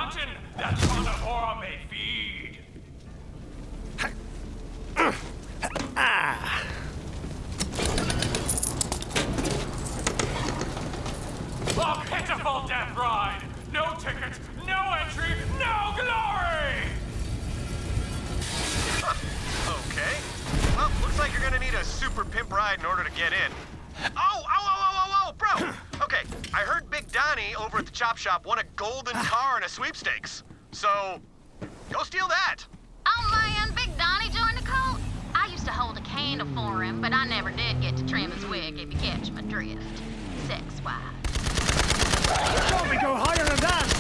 glutton that carnivora may feed. A pitiful death ride! No tickets, no entry, no glory! Okay. Well, looks like you're gonna need a super pimp ride in order to get in. Oh, bro! Okay, I heard Big Donnie over at the chop shop won a golden car in a sweepstakes. So, go steal that. Oh man, Big Donnie joined the cult? I used to hold a candle for him, but I never did get to trim his wig, if you catch my drift. Sex-wise. Don't we go higher than that?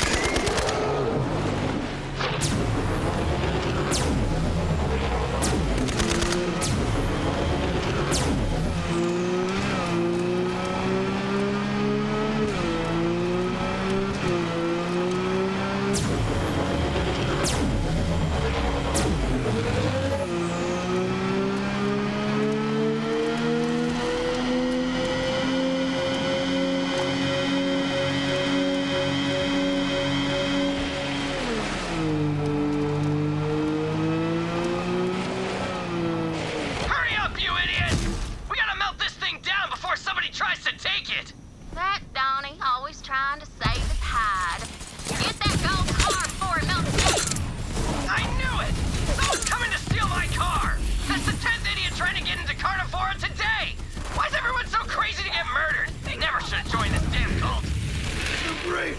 Hurry up, you idiot! We gotta melt this thing down before somebody tries to take it. That Donnie, always trying to save his hide. Get that gold car before it melts down. I knew it! Someone's coming to steal my car! That's the 10th idiot trying to get into Carnivora today! Why is everyone so crazy to get murdered? They never should have joined this damn cult. Great.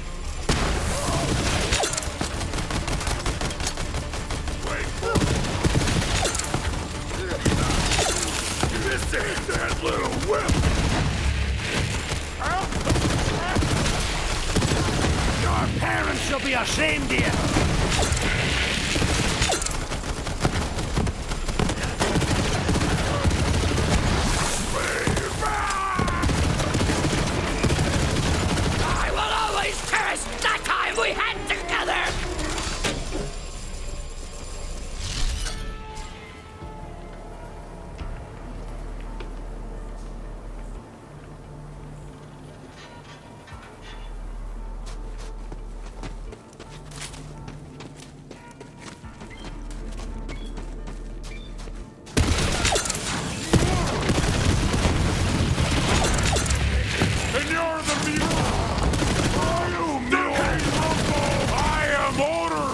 This ain't that little whip! Your parents should be ashamed of you! I will always cherish that time we had together! And you're the mule! Are you mule? I am older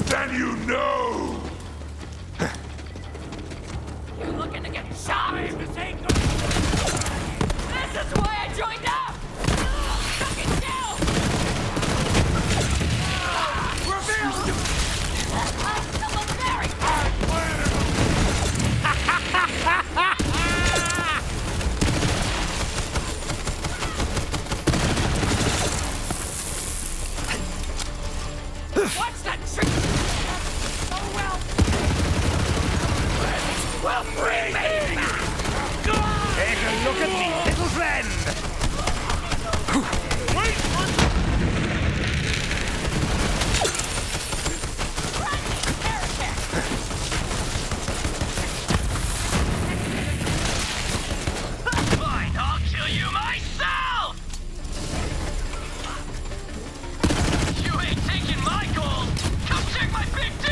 than you know! You looking to get shot? This ain't good. This is why I joined up! Suck it down! Reveal! I'm still a very hard What's that trick? Oh well. Well, bring me back! Take a look at me, little friend! Wait! Fine, I'll kill you myself! You ain't taking my gold! Come check my big D!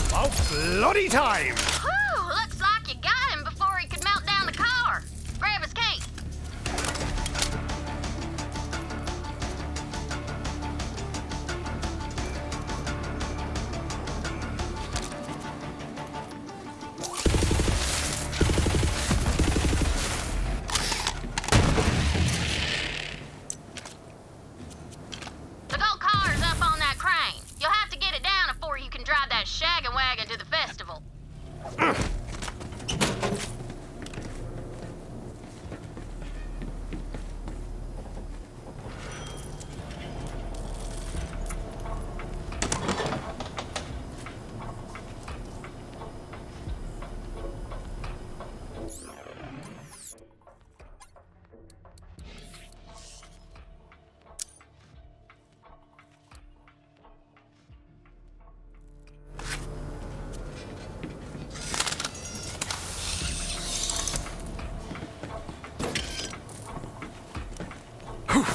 About bloody time! Whew, looks like you got him before he could melt down the car. Grab his cape. The gold car's up on that crane. You'll have to get it down before you can drive that shaggin' wagon to the festival. That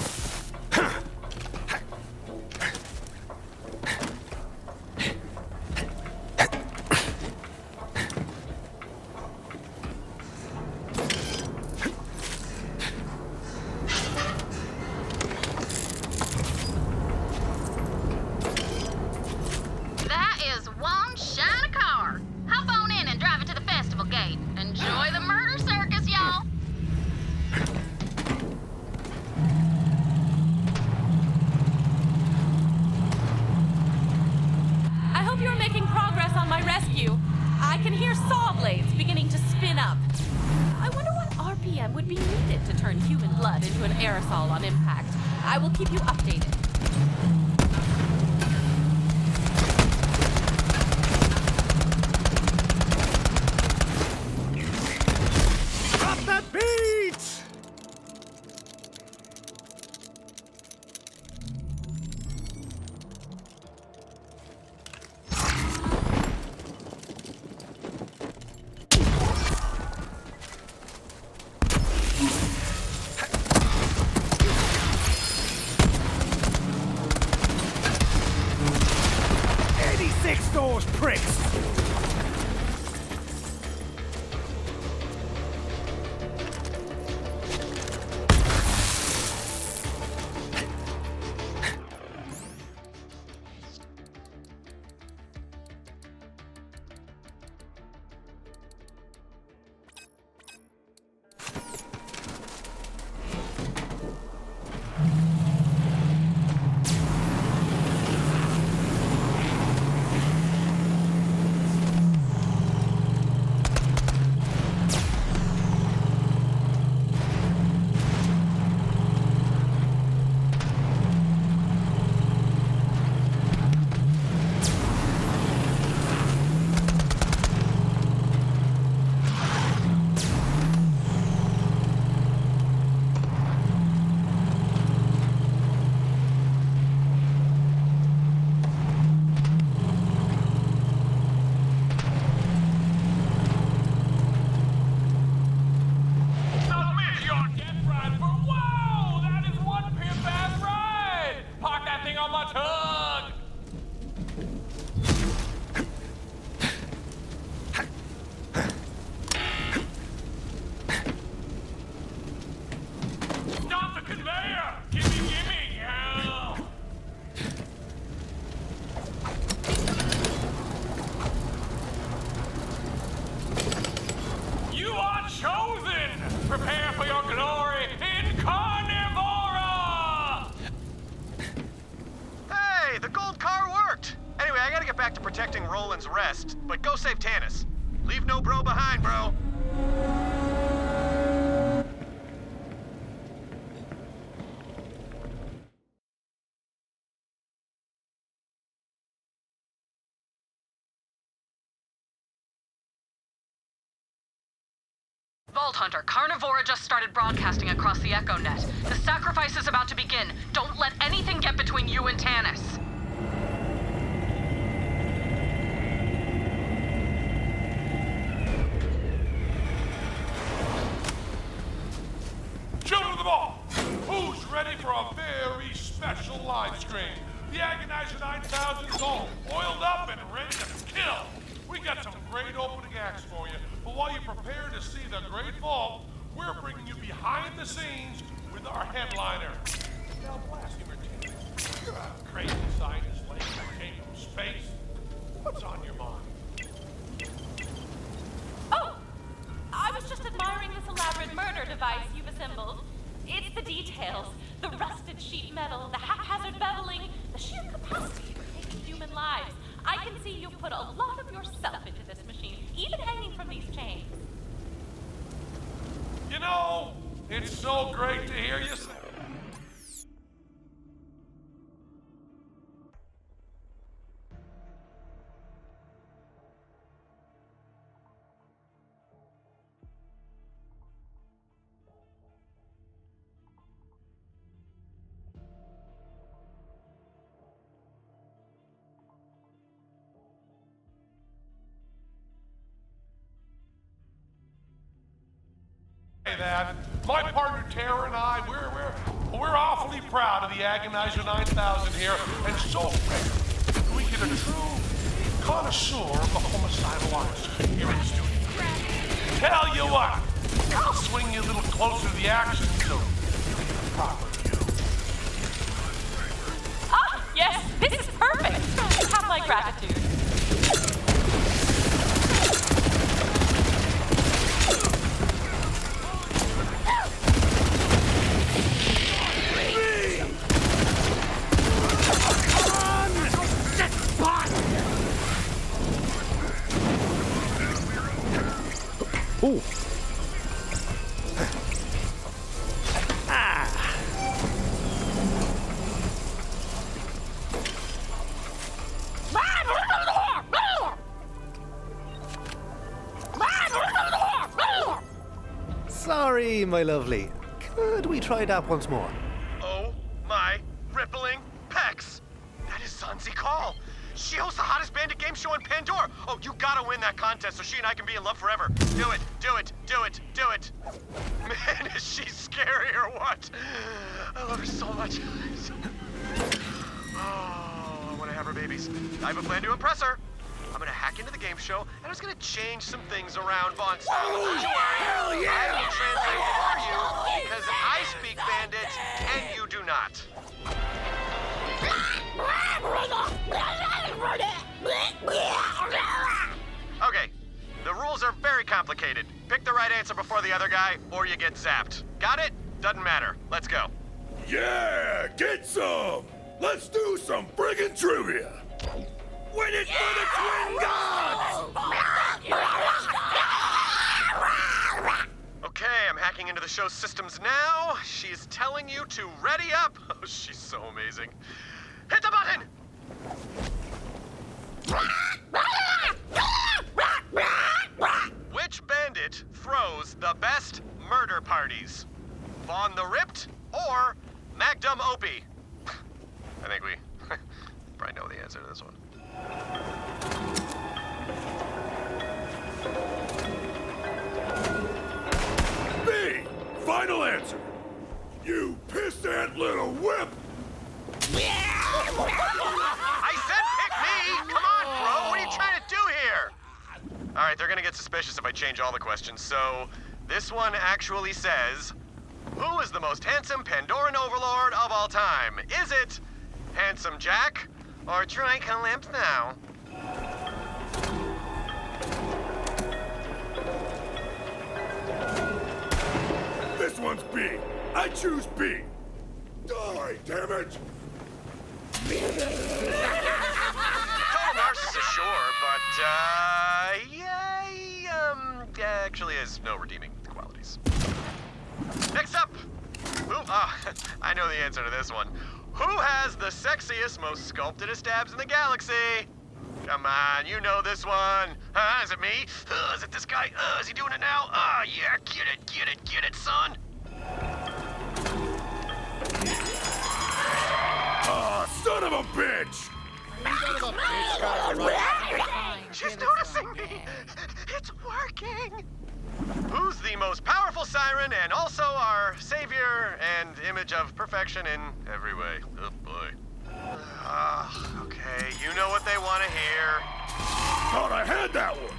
is one shiny car. Hop on in and drive it to the festival gate. Enjoy the murder circus, y'all. I hope you're making progress on my rescue. I can hear saw blades beginning to spin up. I wonder what RPM would be needed to turn human blood into an aerosol on impact. I will keep you updated. Drop that beat! Those pricks! Submit your death ride for wow! That is one pimp-ass ride! Park that thing on my tongue! Stop the conveyor! Gimme, yeah! You are chosen! Prepare for your glory in Carnivora! Hey, the gold car worked! Anyway, I gotta get back to protecting Roland's rest, but go save Tanis. Leave no bro behind, bro. Vault Hunter, Carnivora just started broadcasting across the Echo Net. The sacrifice is about to begin. Don't let anything get between you and Tanis. Children of the ball, who's ready for a very special live stream? The Agonizer 9000 is all oiled up and ready to kill. We got some great opening acts for you, but while you prepare to see the Great Vault, we're bringing you behind the scenes with our headliner. Now, Blasphemer, you're a crazy scientist lady that came from space. What's on your mind? Oh! I was just admiring this elaborate murder device you've assembled. It's the details. The rusted sheet metal, the haphazard beveling, the sheer capacity for taking human lives. I can see you've put a lot of yourself into this machine, even hanging from these chains. You know, it's so great to hear you say. That my partner Tara and I, we're We're awfully proud of the Agonizer 9000 here, and so rare we get a true connoisseur of the homicidal arts here in the studio. Tell you what, I'll swing you a little closer to the action so proper view. Ah, yes, this is perfect. You have my gratitude. Ooh. Sorry, my lovely. Could we try that once more? Oh my rippling pecs! That is Zanzi Call. She hosts the hottest bandit game show in Pandora. Oh, you gotta win that contest so she and I can be in love forever. Do it, do it, do it, do it. Man, is she scary or what? I love her so much. Oh, I want to have her babies. I have a plan to impress her. I'm gonna hack into the game show, and I was gonna change some things around Bond style. Don't you worry. Hell yeah! I will translate for you, because I speak bandit, and you do not. Okay, the rules are very complicated. Pick the right answer before the other guy, or you get zapped. Got it? Doesn't matter. Let's go. Yeah, get some! Let's do some friggin' trivia! Win it for the Twin Gods! Okay, I'm hacking into the show's systems now. She's telling you to ready up. Oh, she's so amazing. Hit the button! Which bandit throws the best murder parties? Vaughn the Ripped or Magnum Opie? I think we probably know the answer to this one. B! Final answer! You pissant little whip! I said pick me! Come on, bro! What are you trying to do here? Alright, they're gonna get suspicious if I change all the questions, so this one actually says, who is the most handsome Pandoran overlord of all time? Is it Handsome Jack or Troy Calypso? This one's B. I choose B. Die, damn it! Total narcissist, sure, but, actually has no redeeming qualities. Next up! I know the answer to this one. Who has the sexiest, most sculptedest abs in the galaxy? Come on, you know this one. Is it me? Is it this guy? Is he doing it now? Yeah, get it, son. Son of a bitch! She's noticing me. It's working. Who's the most powerful siren and also our savior and image of perfection in every way? Oh boy. Okay, you know what they want to hear. Thought I had that one!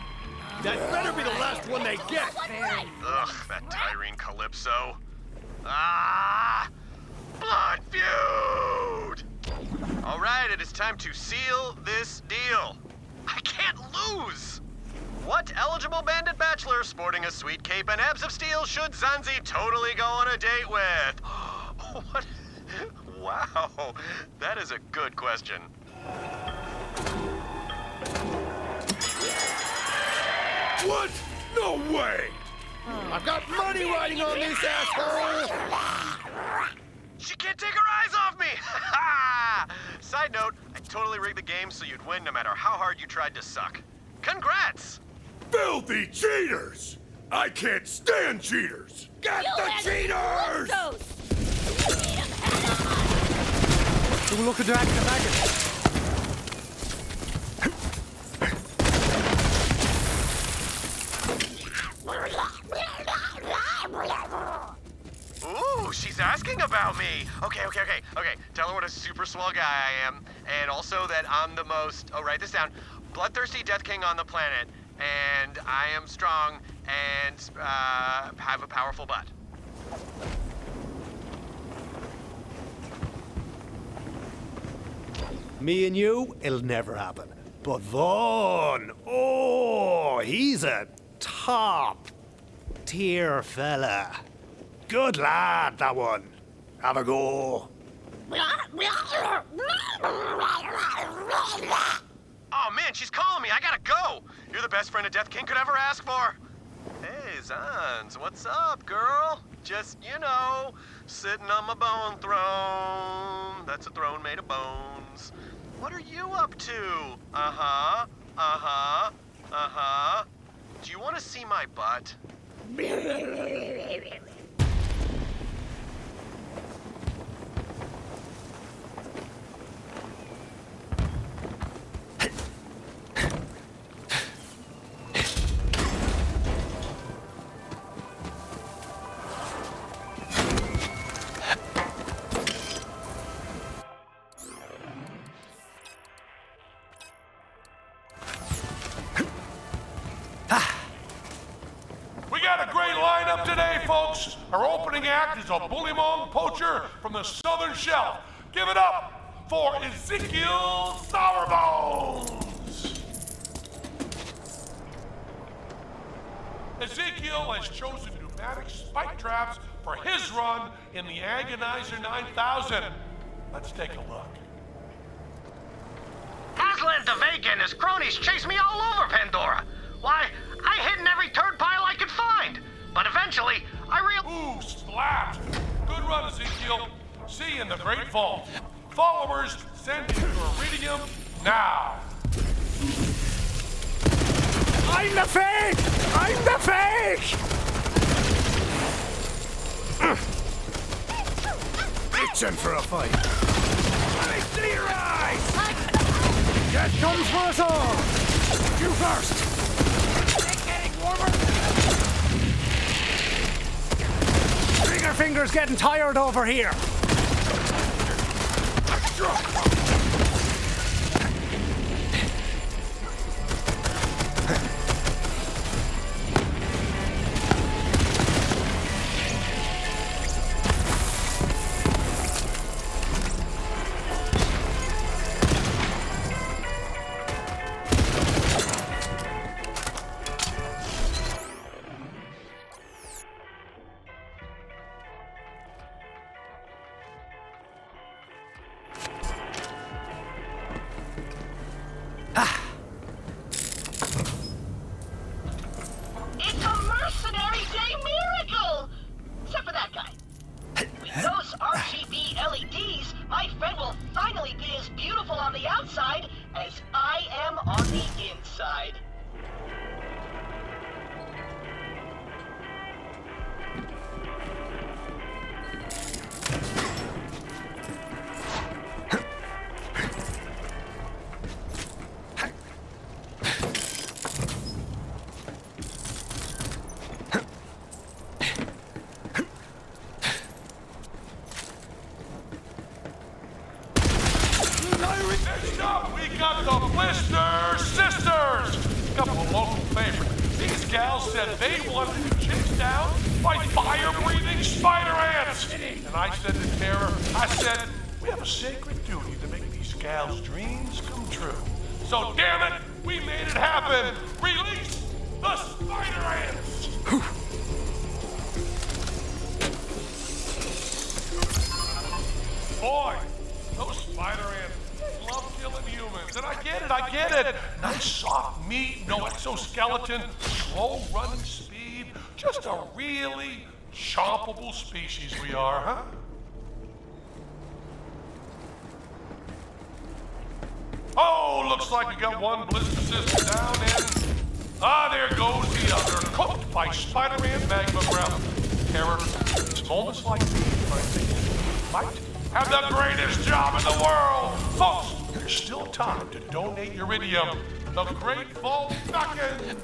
That better be the last one they get. Ugh, that Tyrene Calypso. Blood feud! All right, it is time to seal this deal. I can't lose. What eligible bandit bachelor sporting a sweet cape and abs of steel should Zanzi totally go on a date with? What? Wow, that is a good question. What? No way! I've got money riding on this asshole. She can't take her eyes off me! Side note, I totally rigged the game so you'd win no matter how hard you tried to suck. Congrats! Filthy cheaters! I can't stand cheaters! Get the cheaters! Look at the maggot. Ooh, she's asking about me. Okay. Tell her what a super swell guy I am, and also that I'm the most, write this down, bloodthirsty Death King on the planet, and I am strong and have a powerful butt. Me and you, it'll never happen. But Vaughn, oh, he's a top tier fella. Good lad, that one. Have a go. Oh man, she's calling me. I gotta go. You're the best friend a Death King could ever ask for. Hey, Zans, what's up, girl? Just, sitting on my bone throne. That's a throne made of bones. What are you up to? Do you want to see my butt? We got a great lineup today, folks. Our opening act is a bullymong poacher from the Southern Shelf. Give it up for Ezekiel Sourbones. Ezekiel has chosen pneumatic spike traps for his run in the Agonizer 9000. Let's take a look. Aslan DeVega and his cronies chased me all over Pandora. Why, I hid in every turd pile I could find. But eventually, Ooh, splat! Good run, Ezekiel. See you in the Great Vault. Followers, send in your iridium now. I'm the fake! I'm the fake! Itching for a fight. Let me see your eyes! Death comes for us all! You first! It's getting warmer! Trigger finger's getting tired over here! It's a mercenary day miracle! Except for that guy. With those RGB LEDs, my friend will finally be as beautiful on the outside as I am on the inside. Next up, we got the Blister Sisters. Couple of local favorites. These gals said they wanted to chase down by fire-breathing spider ants. And I said to Tara, we have a sacred duty to make these gals' dreams come true. So damn it, we made it happen. Release the spider ants. Boy, those spider ants love killing humans, and I get it. Nice soft meat, no exoskeleton, slow running speed, just a really chompable species we are, huh? Oh, looks like we got one blister sister down and... there goes the other, cooked by Spider-Man magma breath. Terror, it's moments like these, my opinion, might have the greatest job in the world. Folks, there's still time to donate iridium. The Great Vault beckons.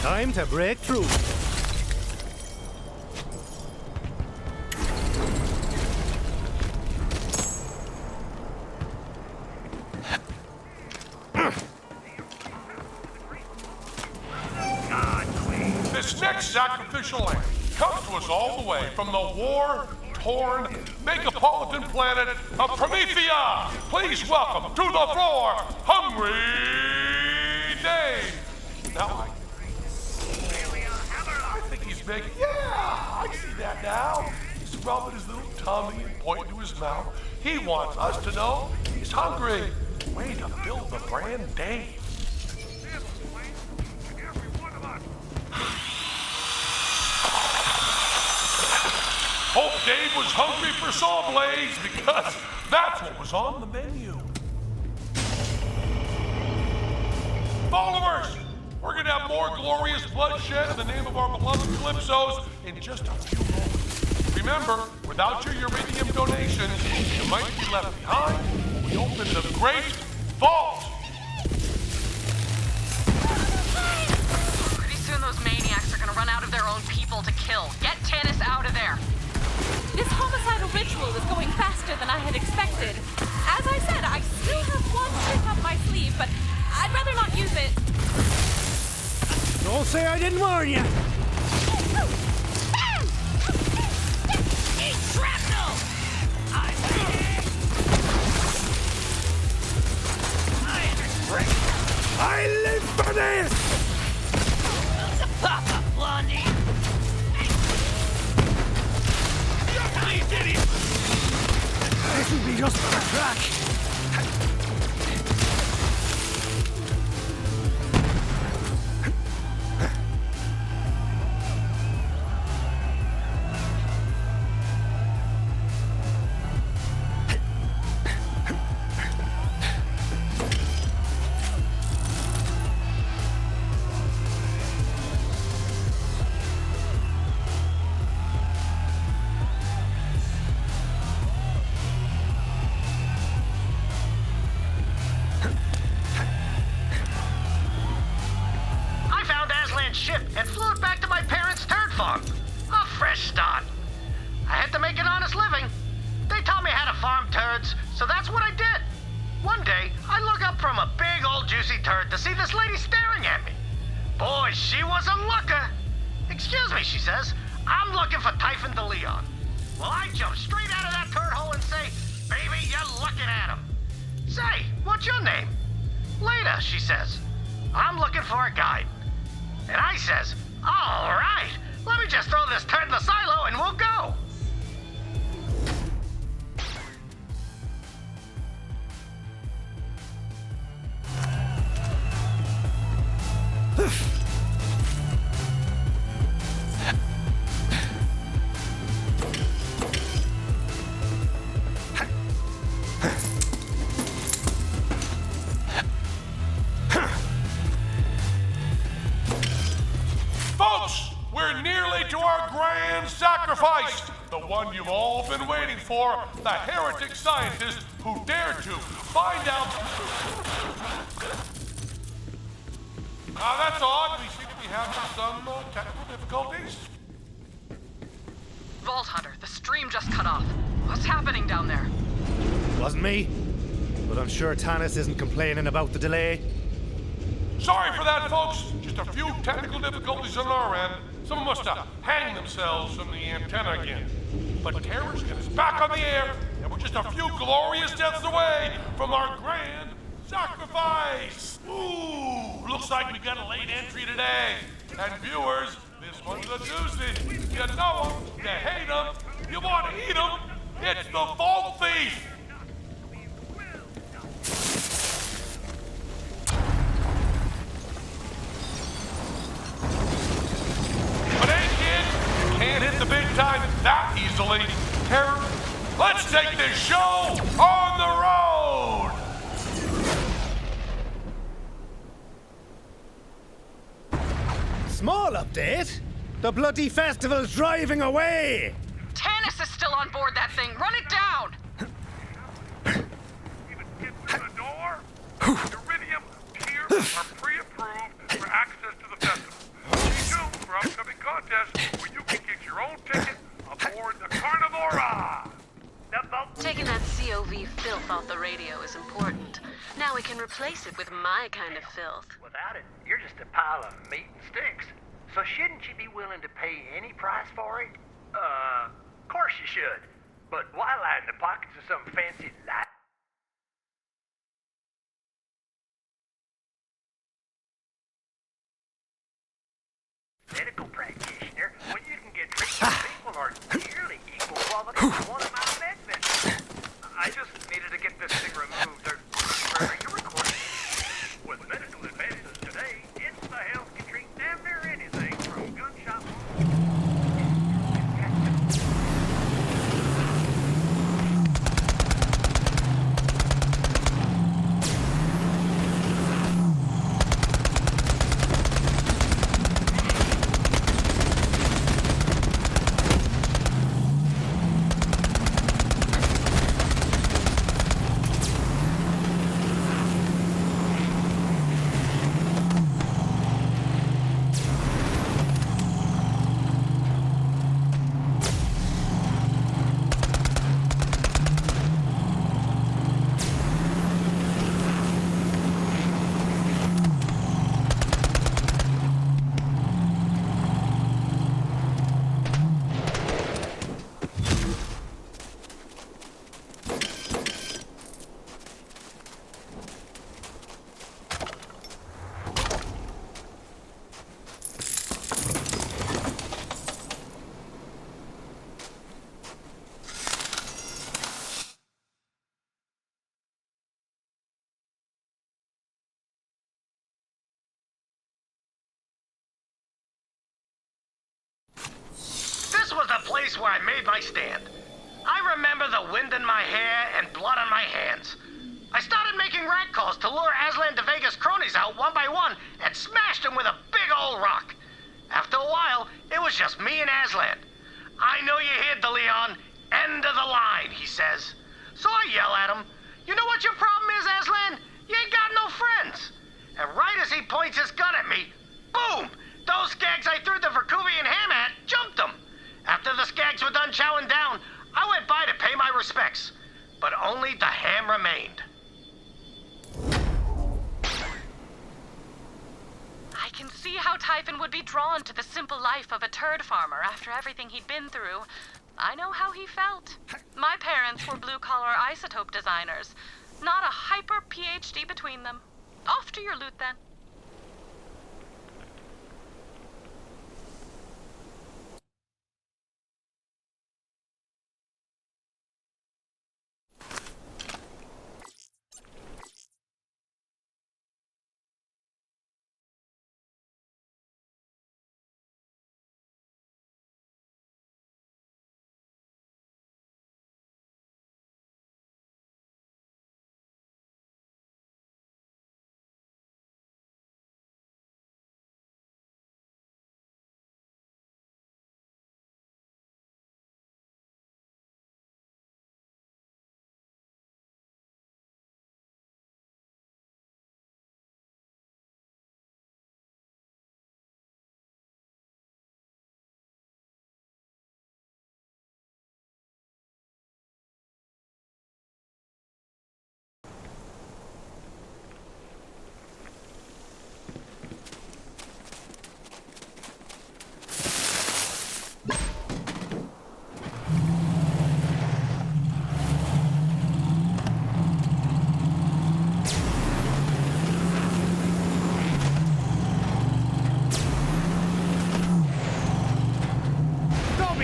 Time to break through. This next sacrificial lamb comes to us all the way from the war-torn megapolitan planet of Promethea. Please welcome to the floor, Hungry Dave. Now, I think he's making, yeah, I see that now. He's rubbing his little tummy and pointing to his mouth. He wants us to know he's hungry. Way to build the brand Dave. Hope Dave was hungry for saw blades because that's what was on the menu. Followers, we're gonna have more glorious bloodshed in the name of our beloved Calypsos in just a few moments. Remember, without your uranium donations, you might be left behind when we open the Great Vault. Pretty soon those maniacs are gonna run out of their own people to kill. Get Tannis out of there. This homicidal ritual is going faster than I had expected. As I said, I still have one trick up my sleeve, but I'd rather not use it. Don't say I didn't warn you. Eat shrapnel! I live for this! Papa Blondie! This will be just for the crack. Ship and flew it back to my parents' turd farm. A fresh start. I had to make an honest living. They taught me how to farm turds, so that's what I did. One day, I look up from a big old juicy turd to see this lady staring at me. Boy, she was a looker. Excuse me, she says. I'm looking for Typhon de Leon. Well, I jump straight out of that turd hole and say, baby, you're looking at him. Say, what's your name? Leda, she says. I'm looking for a guide. And I says, all right, let me just throw this turd in the silo and we'll go. We're nearly to our grand sacrifice, the one you've all been waiting for, the heretic scientist who dared to find out. That's odd. We seem to be having some technical difficulties. Vault Hunter, the stream just cut off. What's happening down there? Wasn't me, but I'm sure Tannis isn't complaining about the delay. Sorry for that, folks. Just a few technical difficulties on our end. Someone must have hanged themselves from the antenna again. But Terror's get us back on the air, and we're just a few glorious deaths away from our grand sacrifice. Ooh, looks like we got a late entry today. And viewers, this one's a doozy. You know them, you hate them, you want to eat them. It's the Vault Thief. Can't hit the big time that easily. Terror, let's take this show on the road! Small update. The bloody festival's driving away. Tannis is still on board that thing. Run it down! Even get through the door? Iridium tiers are pre-approved for access to the festival. Stay tuned for upcoming contests where you can get your own ticket aboard the Carnivora. Taking that COV filth off the radio is important. Now we can replace it with my kind of filth. Without it, you're just a pile of meat and sticks. So shouldn't you be willing to pay any price for it? Of course you should. But why line the pockets of some fancy light? Medical practitioner when you can get treatment people are nearly equal quality to one of my med visits. I just needed to get this thing removed. Are you recording? With medical advances today, Insta Health can treat damn near anything from gunshot wounds. This was the place where I made my stand. I remember the wind in my hair and blood on my hands. I started making rat calls to lure Aslan de Vega's cronies out one by one and smashed them with a big old rock. After a while, it was just me and Aslan. I know you hear De Leon. End of the line, he says. So I yell at him, you know what your problem is, Aslan? You ain't got no friends. And right as he points his gun at me, boom! Those skags I threw the Verkuvian ham at jumped them. After the skags were done chowing down, I went by to pay my respects. But only the ham remained. I can see how Typhon would be drawn to the simple life of a turd farmer after everything he'd been through. I know how he felt. My parents were blue-collar isotope designers. Not a hyper PhD between them. Off to your loot, then.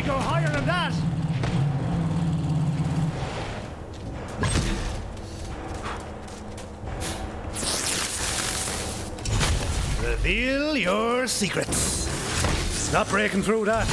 Go higher than that! Reveal your secrets. Not breaking through that.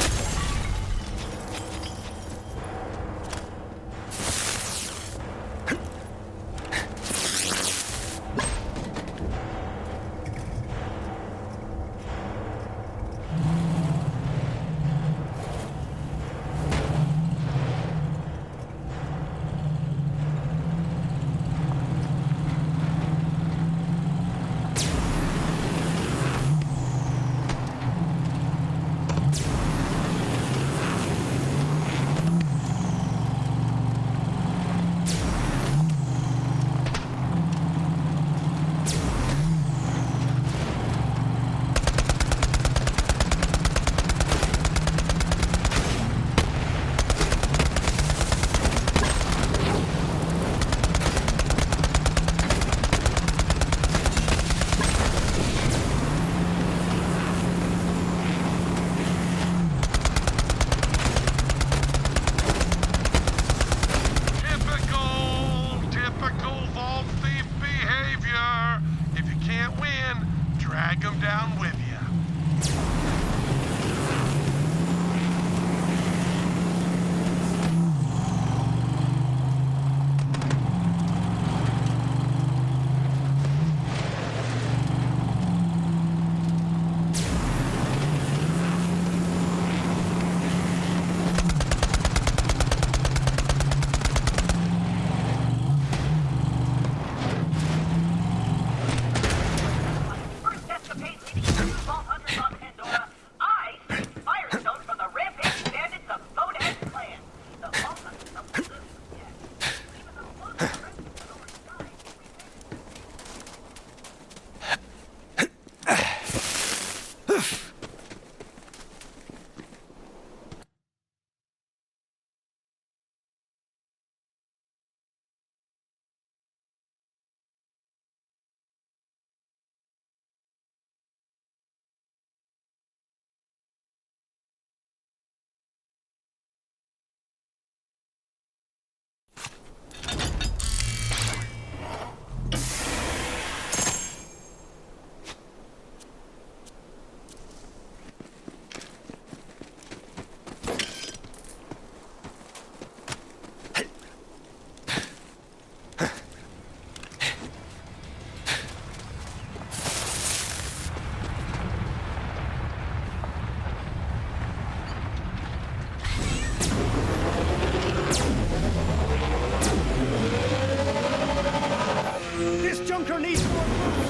Sector needs more troops.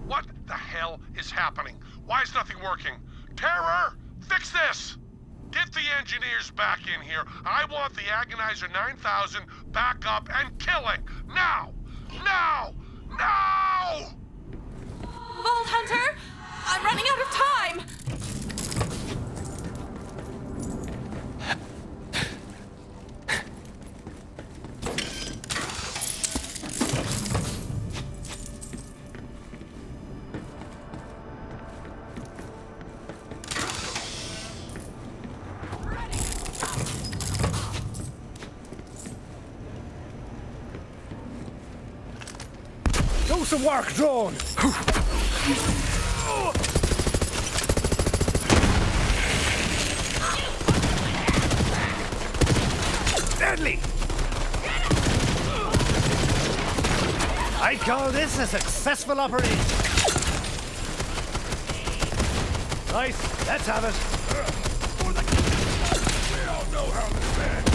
What the hell is happening? Why is nothing working? Terror! Fix this! Get the engineers back in here. I want the Agonizer 9000 back up and killing! Now! Now! Now! Vault Hunter! I'm running out of time! Do some work, drone! Deadly! I call this a successful operation. Nice, let's have it. We all know how this ends.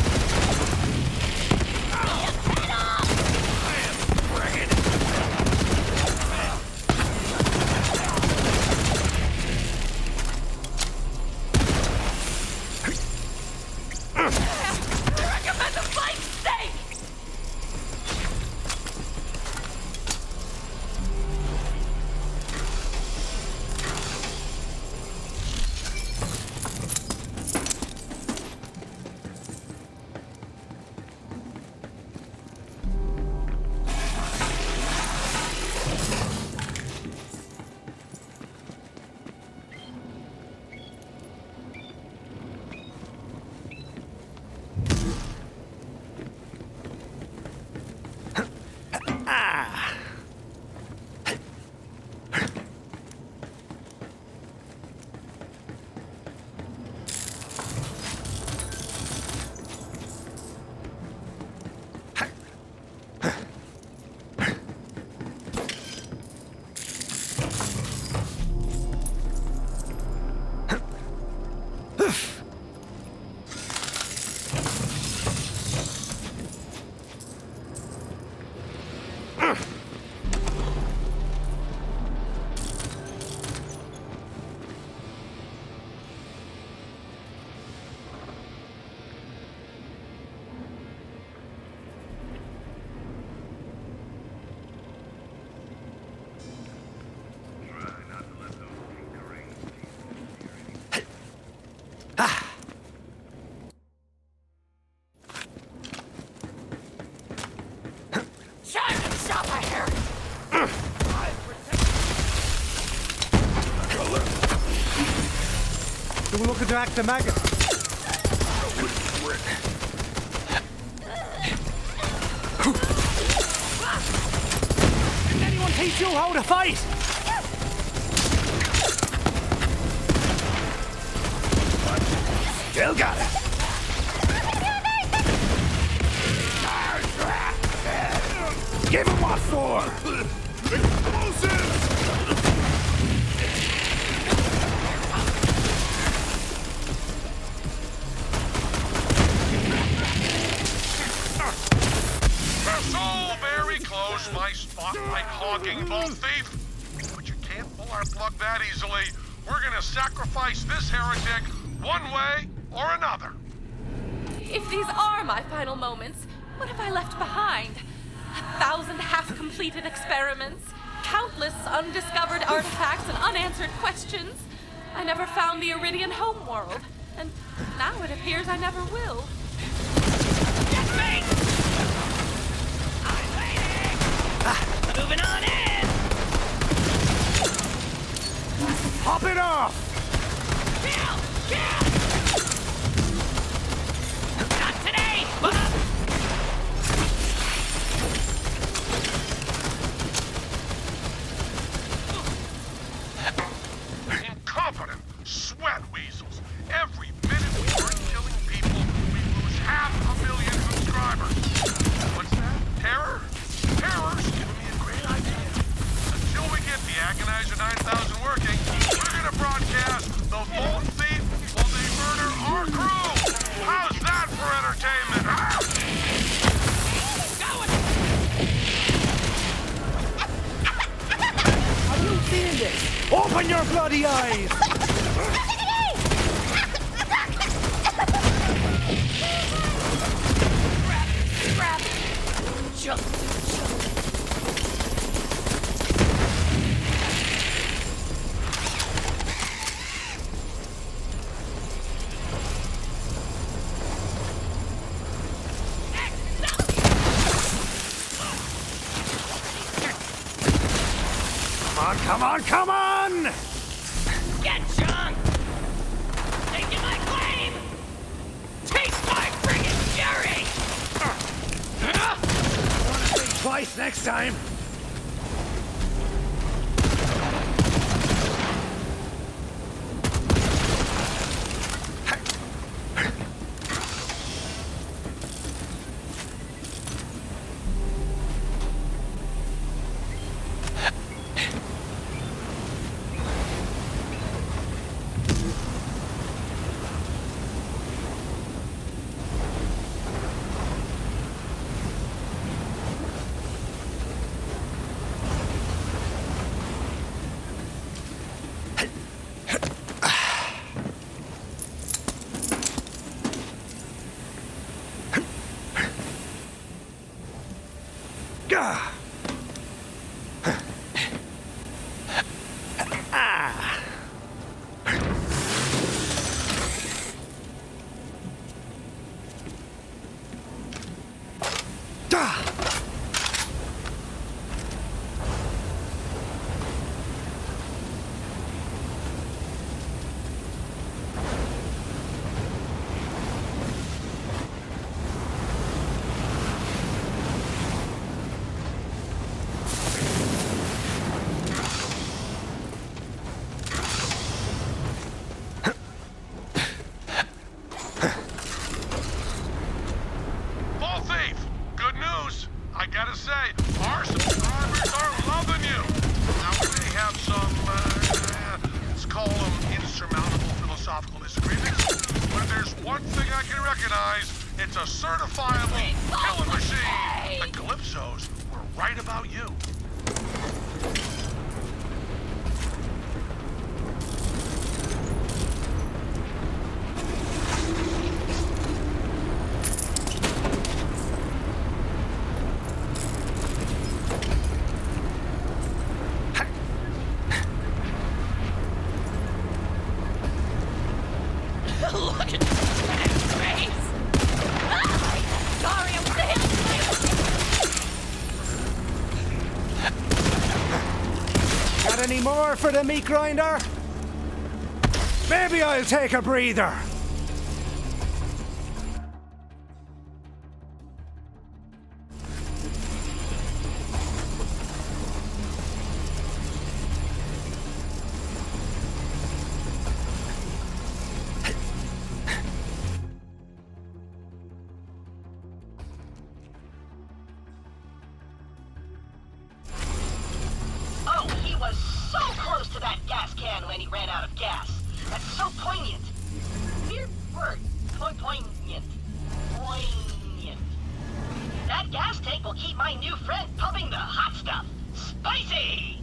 So we're looking to act the maggot. Did anyone teach you how to fight? Still got it. Give him what for! Explosive! So very close, my spotlight hogging vault thief. But you can't pull our plug that easily. We're gonna sacrifice this heretic one way or another. If these are my final moments, what have I left behind? 1,000 half-completed experiments, countless undiscovered artifacts and unanswered questions. I never found the Iridian homeworld, and now it appears I never will. Get me! I'm waiting! Moving on in! Pop it off! Kill! Kill! Not today! Incompetent sweat weasels. Every minute we aren't killing people, we lose 500,000 subscribers. What's that? Terror? Terror's giving me a great idea. Until we get the Agonizer 9000 working, we're gonna broadcast the Vault Thief while they murder our crew. How's that for entertainment, huh? Have you seen this? Open your bloody eyes! Grab! Jump! Come on, come on! Get John! Taking my claim! Taste my friggin' fury! Wanna think twice next time? Gah! Ah! Dah! Vault Thief! Good news! I gotta say, our subscribers are loving you! Now, we may have some, let's call them insurmountable philosophical disagreements, but if there's one thing I can recognize, it's a certifiable killing machine! The Calypsos were right about you. Look at his face! Ah! Sorry, I was a hit! Got any more for the meat grinder? Maybe I'll take a breather. Oh, he was so close to that gas can when he ran out of gas. That's so poignant. Weird word. Poignant. Poignant. That gas tank will keep my new friend pumping the hot stuff. Spicy!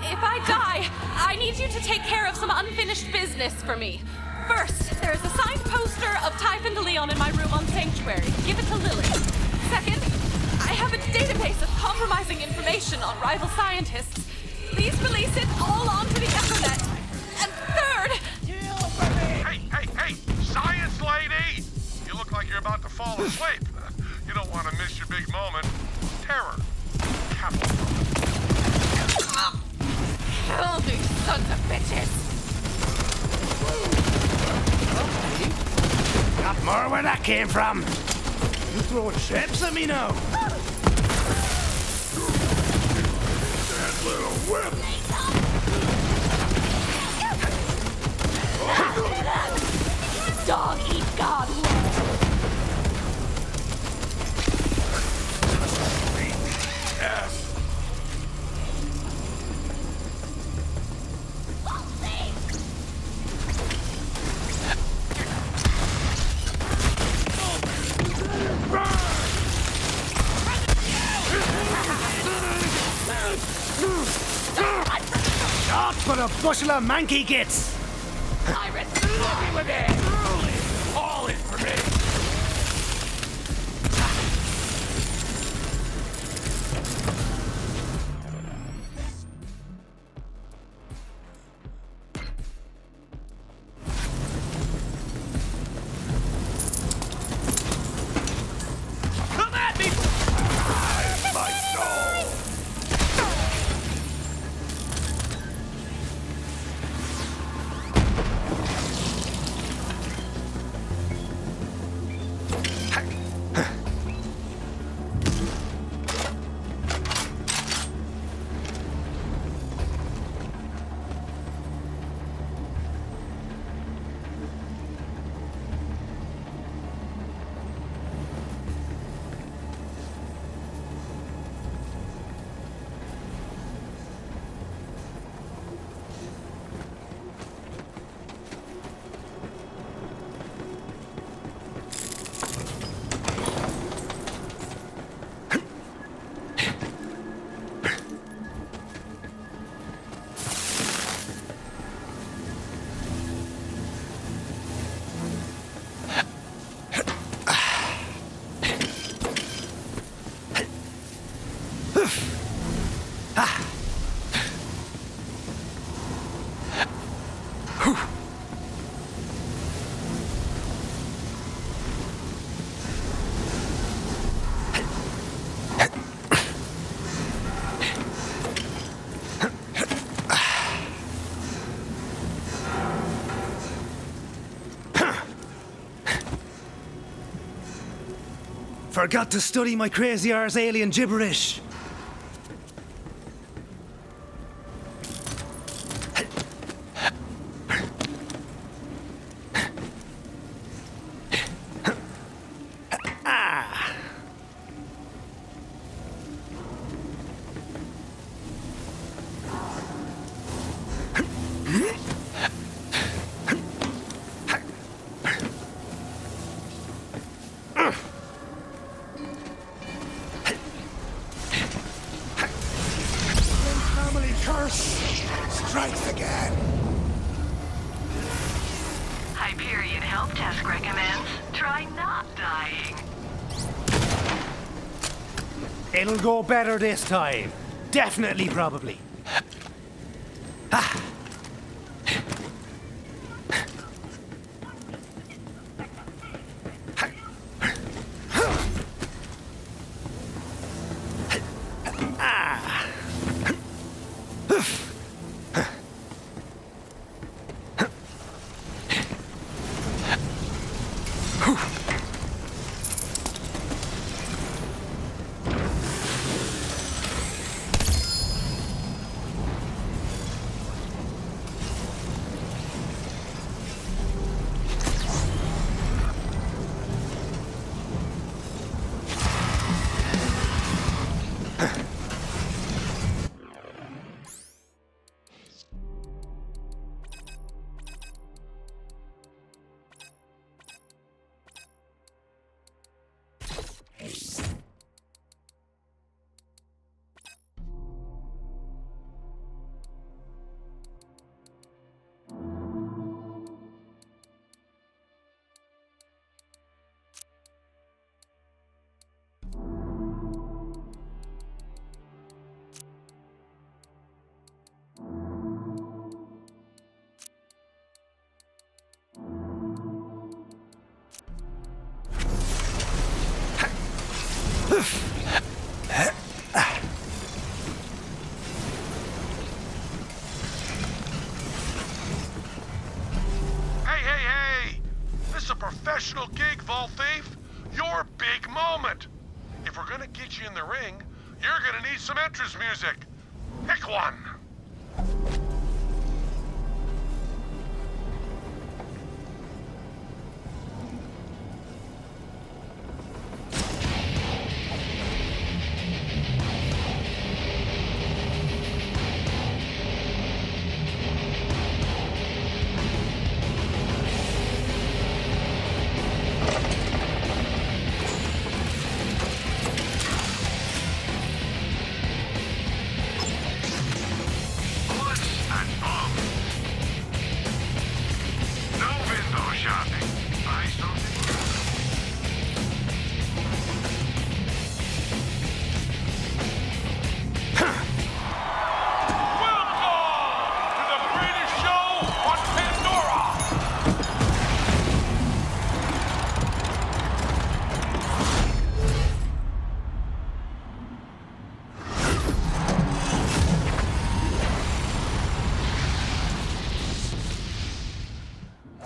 If I die, I need you to take care of some unfinished business for me. First, there's a signed poster of Typhon de Leon in my room on Sanctuary. Give it to Lily. Second, I have a database of compromising information on rival scientists. Please release it all onto the Ethernet. And third... Hey! Science lady! You look like you're about to fall asleep. You don't want to miss your big moment. Terror. Capital. Kill these sons of bitches! Got more where that came from. You throwing chips at me now? That little whip! Dog eat God. Yes. That's what a bushel of manky gets. Iris, let me with it! All in for me! Come at me! My soul! Forgot to study my crazy arse alien gibberish. Strikes again. Hyperion help desk recommends try not dying. It'll go better this time. Definitely, probably. Hey! This is a professional gig, Vault Thief. Your big moment. If we're gonna get you in the ring, you're gonna need some entrance music. Pick one.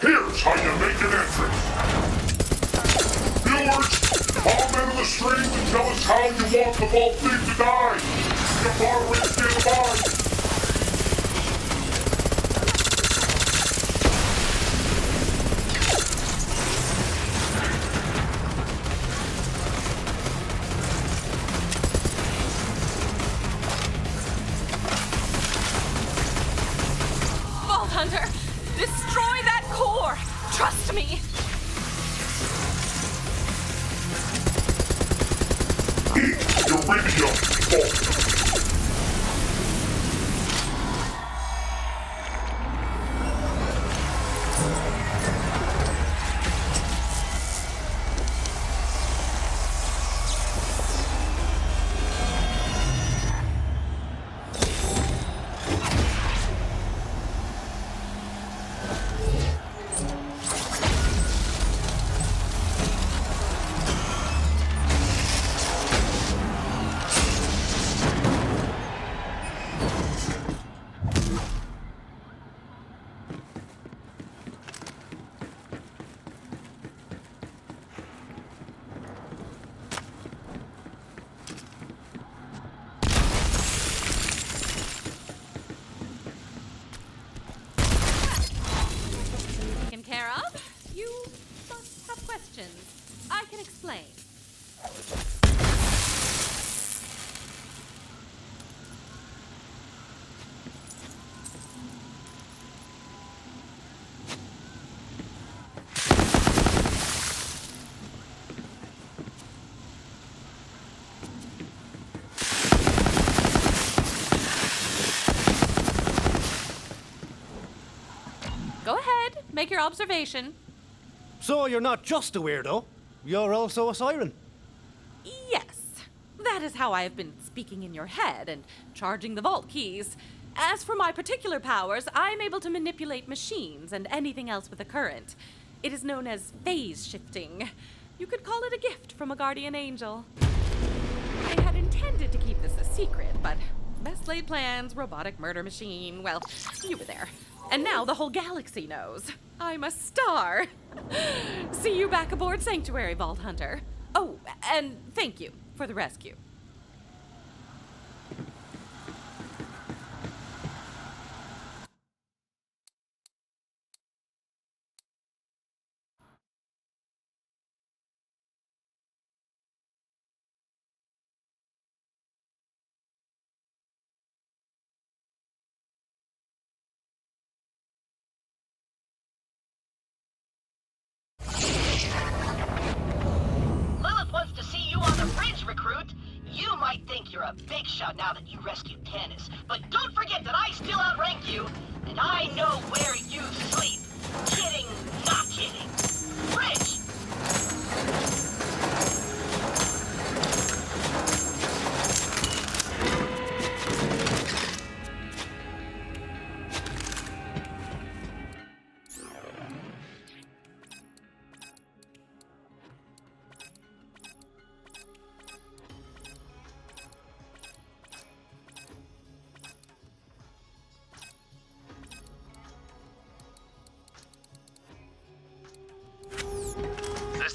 Here's how you make an entrance. Viewers, comment on the stream and tell us how you want the Vault Thief to die. Your moderators stand by. Vault Hunter, destroy that core! Trust me! Iridium Vault. Taken care of? You must have questions. I can explain. Go ahead, make your observation. So you're not just a weirdo, you're also a siren. Yes, that is how I have been speaking in your head and charging the vault keys. As for my particular powers, I am able to manipulate machines and anything else with a current. It is known as phase shifting. You could call it a gift from a guardian angel. I had intended to keep this a secret, but best laid plans, robotic murder machine, well, you were there. And now the whole galaxy knows. I'm a star. See you back aboard Sanctuary, Vault Hunter. Oh, and thank you for the rescue. Lilith wants to see you on the bridge, recruit. You might think you're a big shot now that you rescued Tannis, but don't forget that I still outrank you, and I know where you sleep. Kidding, not kidding. Bridge!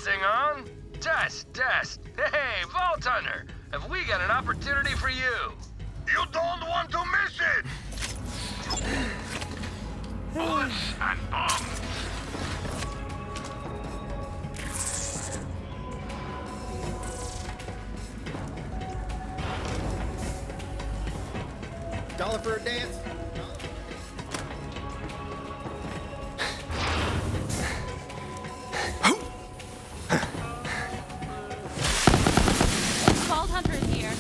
thing on? Test. Hey, Vault Hunter, have we got an opportunity for you? You don't want to miss it! Bullets and bombs. $1 for a dance? Vault Hunter is here.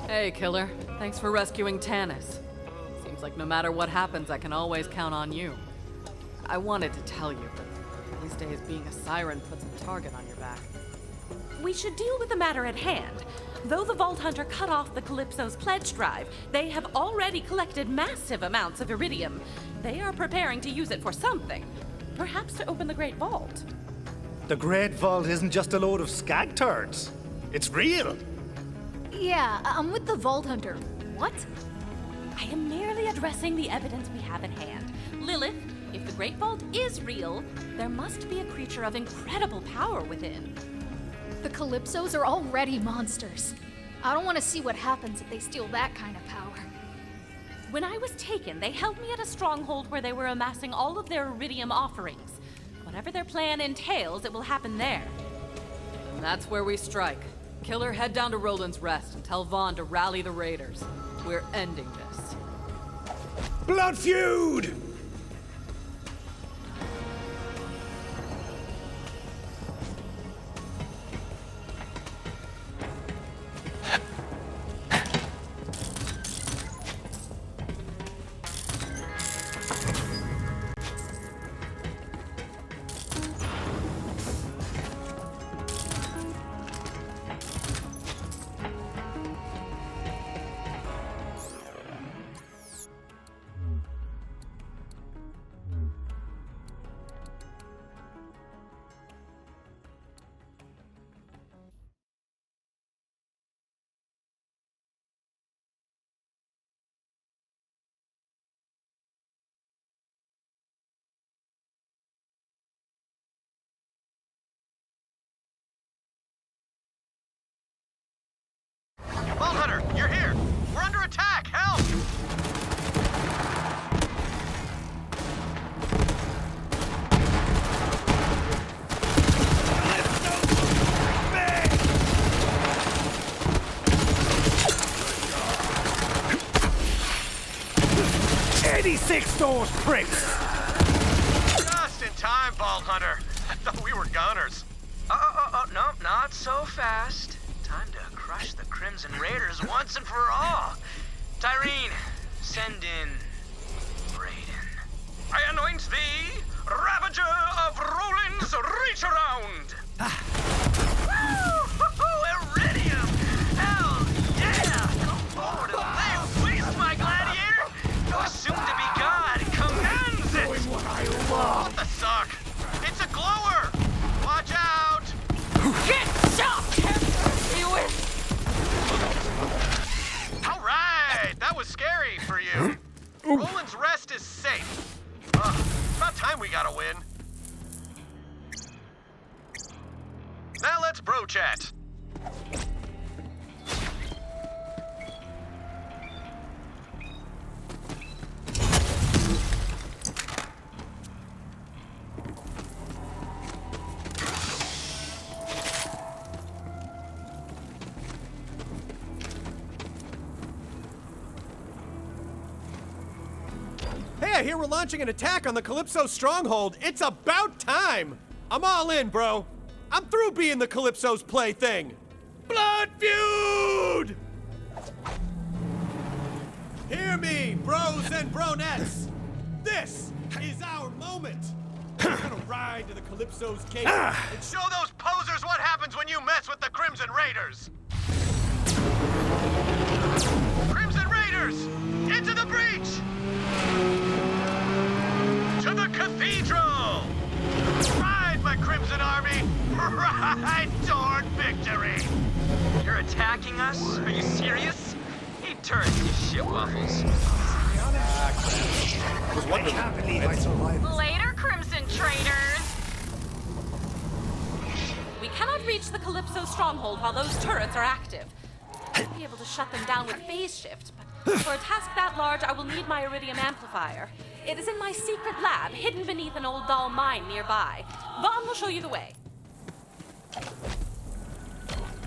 Hey, Killer. Thanks for rescuing Tanis. Seems like no matter what happens, I can always count on you. I wanted to tell you, but these days being a siren puts a target on your back. We should deal with the matter at hand. Though the Vault Hunter cut off the Calypso's pledge drive, they have already collected massive amounts of iridium. They are preparing to use it for something. Perhaps to open the Great Vault. The Great Vault isn't just a load of skag turds. It's real. Yeah, I'm with the Vault Hunter. What? I am merely addressing the evidence we have at hand. Lilith, if the Great Vault is real, there must be a creature of incredible power within. The Calypsos are already monsters. I don't want to see what happens if they steal that kind of power. When I was taken, they held me at a stronghold where they were amassing all of their iridium offerings. Whatever their plan entails, it will happen there. And that's where we strike. Killer, head down to Roland's Rest and tell Vaughn to rally the raiders. We're ending this. Blood feud! Vault Hunter, you're here! We're under attack! Help! Those pricks! Just in time, Vault Hunter. I thought we were goners. No, not so fast. Time to crush the Crimson Raiders once and for all. Tyrene, send in Raiden. I anoint thee, Ravager of Roland's Reach Around! Woo! Iridium! Hell yeah! Go forward and lay waste, my gladiator! Your soon-to-be god commands it! What the suck? It's a glower! Watch out! Get shot! You win! All right! That was scary for you. Roland's Rest is safe. About time we got a win. Now let's bro chat. Hey, I hear we're launching an attack on the Calypso stronghold. It's about time! I'm all in, bro. I'm through being the Calypso's plaything. Blood feud! Hear me, bros and bronettes. This is our moment. We're gonna ride to the Calypso's cave And show those posers what happens when you mess with the Crimson Raiders. Crimson Raiders, into the breach! To the cathedral! Ride, my Crimson Army! Ride toward victory! You're attacking us? Are you serious? He turns, you shit waffles. I was wondering. I can't believe I survived. Later, Crimson Traders. We cannot reach the Calypso stronghold while those turrets are active. I'll be able to shut them down with phase shift, but for a task that large, I will need my iridium amplifier. It is in my secret lab, hidden beneath an old doll mine nearby. Vaughn will show you the way.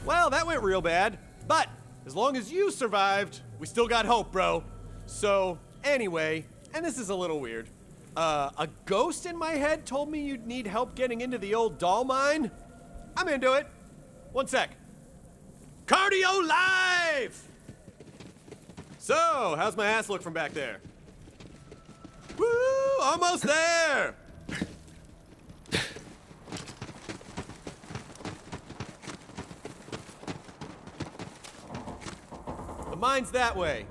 Well, that went real bad. But as long as you survived, we still got hope, bro. So, anyway, and this is a little weird. A ghost in my head told me you'd need help getting into the old doll mine. I'm into it. One sec. Cardio live! So, how's my ass look from back there? Woo! Almost there! The mine's that way.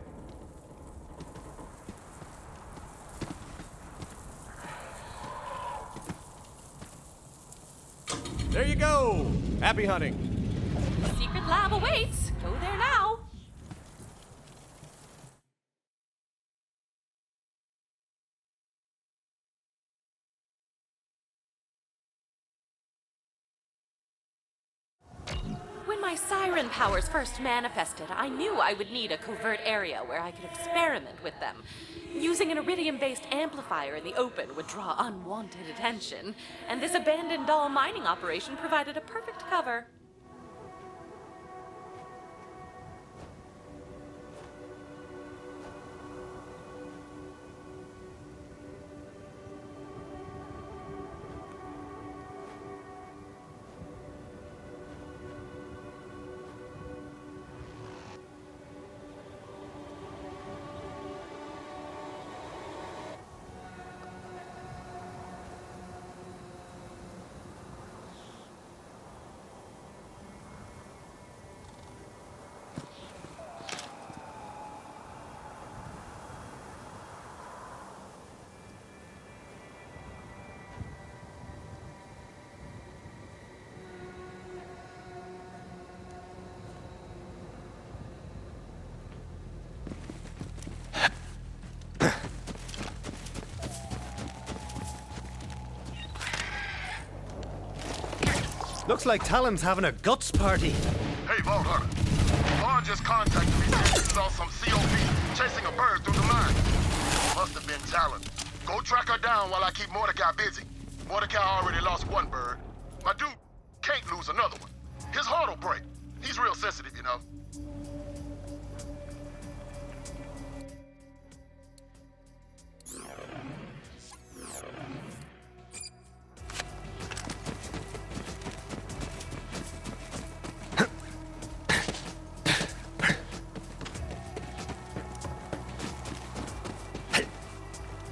There you go! Happy hunting. The secret lab awaits. Go there now. When my siren powers first manifested, I knew I would need a covert area where I could experiment with them. Using an iridium-based amplifier in the open would draw unwanted attention, and this abandoned doll mining operation provided a perfect cover. Looks like Talon's having a guts party. Hey, Vault Hunter. Vaughn just contacted me saying he saw some COV chasing a bird through the mine. Must have been Talon. Go track her down while I keep Mordecai busy. Mordecai already lost one bird. My dude can't lose another one. His heart will break. He's real sensitive, you know.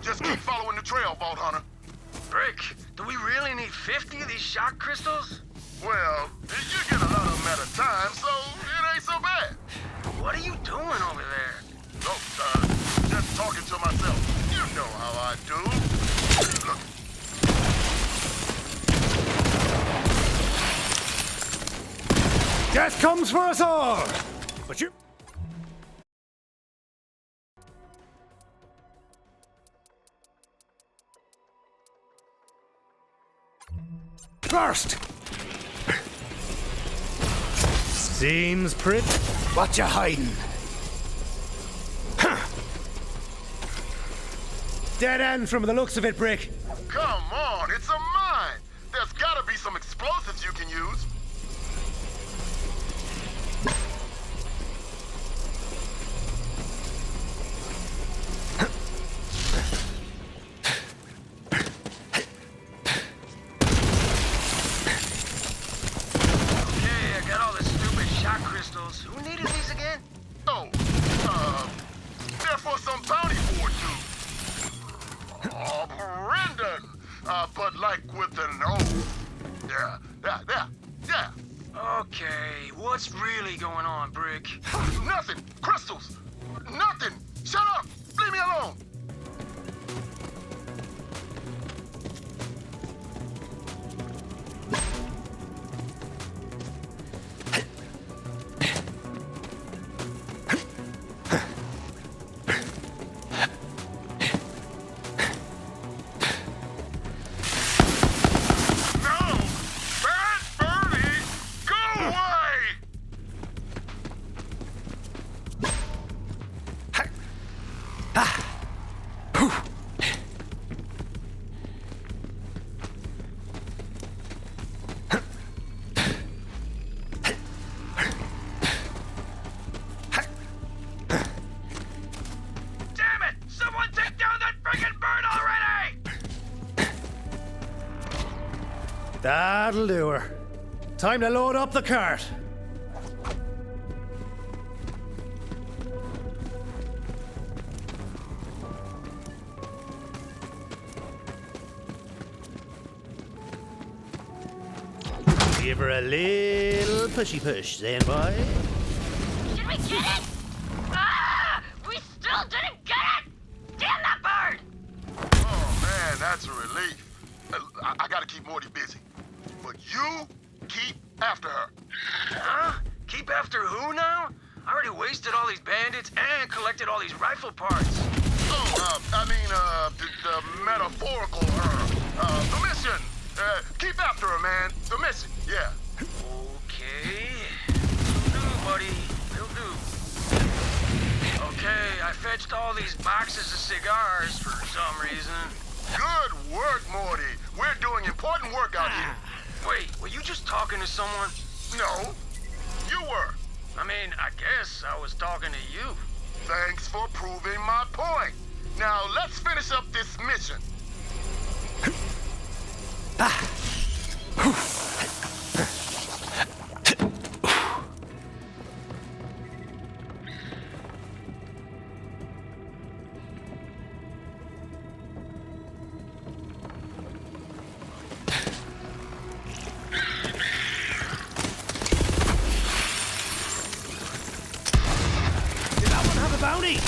Just keep following the trail, Vault Hunter. Brick, do we really need 50 of these shock crystals? Well, you get a lot of them at a time, so it ain't so bad. What are you doing over there? Oh, just talking to myself. You know how I do. Look. Death comes for us all! But you... First! Seems pretty. What you hiding? Dead end from the looks of it, Brick. Come on, it's a mine. There's gotta be some explosives you can use. Okay, I got all the stupid shock crystals. Who needed these again? Oh, they're for some bounty board dude. Oh, Brendan. But like with an O. Yeah. Okay, what's really going on, Brick? Nothing. Crystals. Nothing. Shut up. Leave me alone. That'll do her. Time to load up the cart. Give her a little pushy push, then, boy. Did we get it? Ah! We still didn't get it! Damn that bird! Oh, man, that's a relief. I gotta keep Morty busy. But you keep after her. Huh? Keep after who now? I already wasted all these bandits and collected all these rifle parts. Oh, the metaphorical her. The mission. Keep after her, man. The mission, yeah. Okay. Will do, buddy. Will do. Okay, I fetched all these boxes of cigars for some reason. Good work, Morty. We're doing important work out here. Wait, were you just talking to someone? No, you were. I mean, I guess I was talking to you. Thanks for proving my point. Now, let's finish up this mission. Bounty!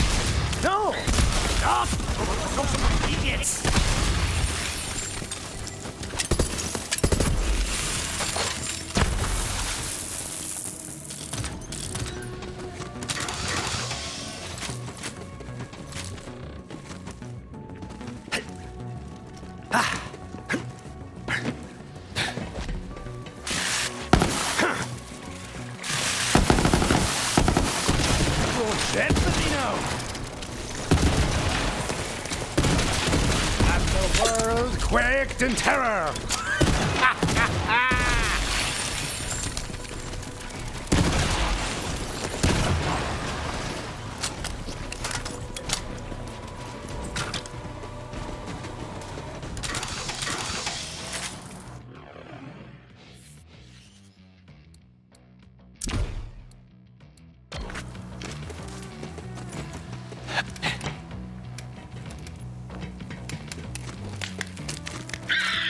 No! Stop! Idiots! Quaked in terror!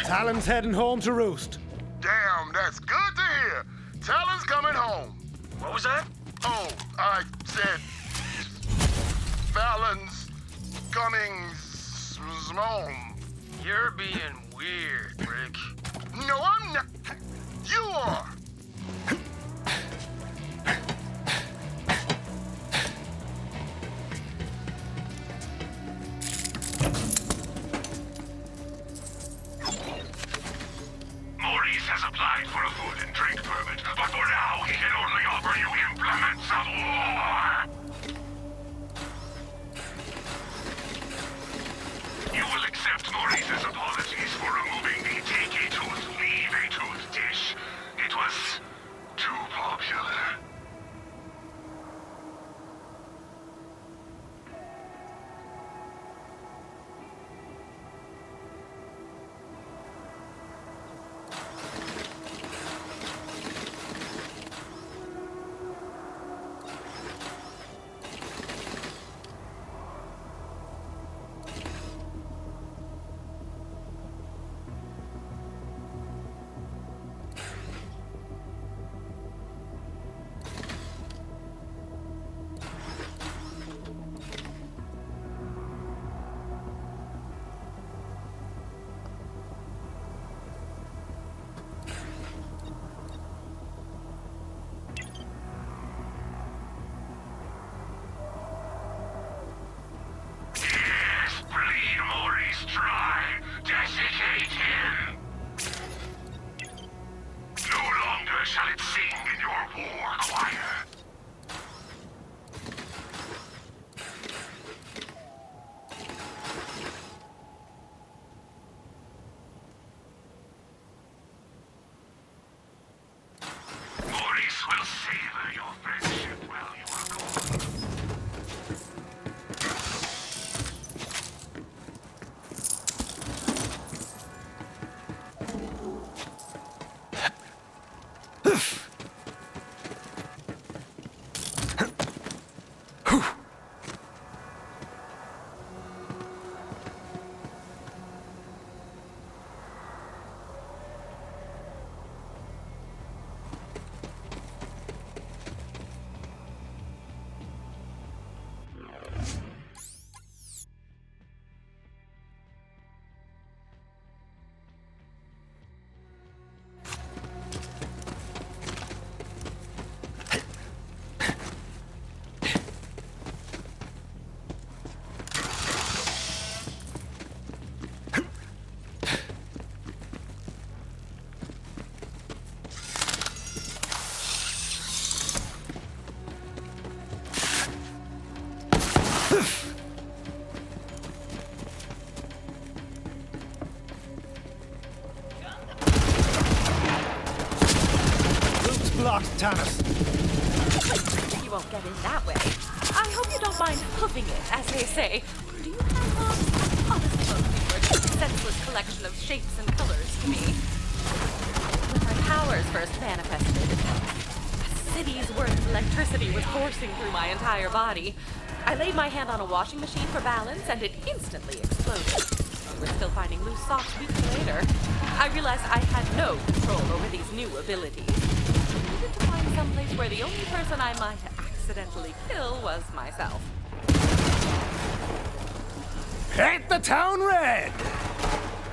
Talon's heading home to roost. Damn, that's good to hear. Talon's coming home. What was that? Oh, I said Fallon's coming home. You're being weird, Rick. No, I'm not. You are. Maurice has applied for a food and drink permit, but for now he can only offer you implements of war. You will accept Maurice's apologies for removing the take a tooth, leave a tooth dish. It was too popular. blocked, Tannis. You won't get in that way. I hope you don't mind hoofing it, as they say. Do you have honestly, most people are just a senseless collection of shapes and colors to me. When my powers first manifested, a city's worth of electricity was coursing through my entire body. I laid my hand on a washing machine for balance, and it instantly exploded. I was still finding loose socks weeks later. I realized I had no control over these new abilities. I needed to find someplace where the only person I might accidentally kill was myself. Paint the town red!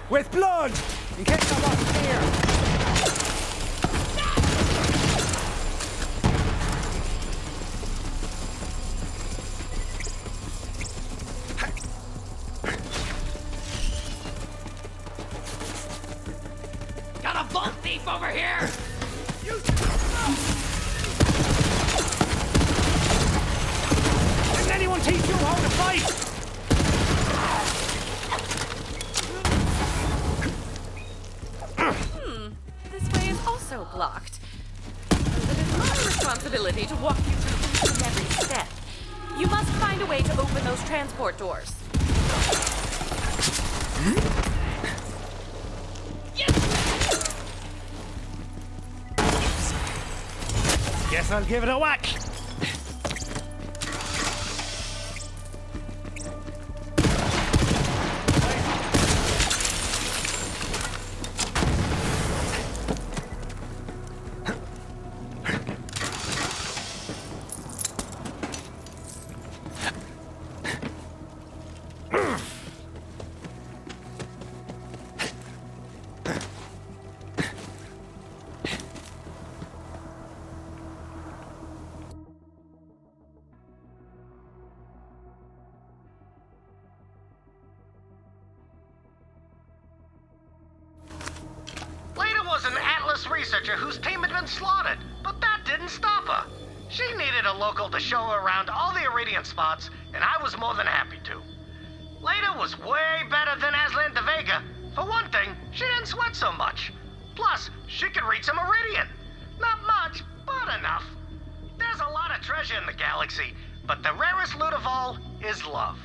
With blood! In case I wasn't here! Got a vault thief over here! Didn't anyone teach you how to fight? This way is also blocked. But it is my responsibility to walk you through each and every step. You must find a way to open those transport doors. Guess I'll give it a whack. Was an Atlas researcher whose team had been slaughtered, but that didn't stop her. She needed a local to show her around all the Iridian spots, and I was more than happy to. Leda was way better than Aslan de Vega. For one thing, she didn't sweat so much. Plus, she could read some Iridian. Not much, but enough. There's a lot of treasure in the galaxy, but the rarest loot of all is love.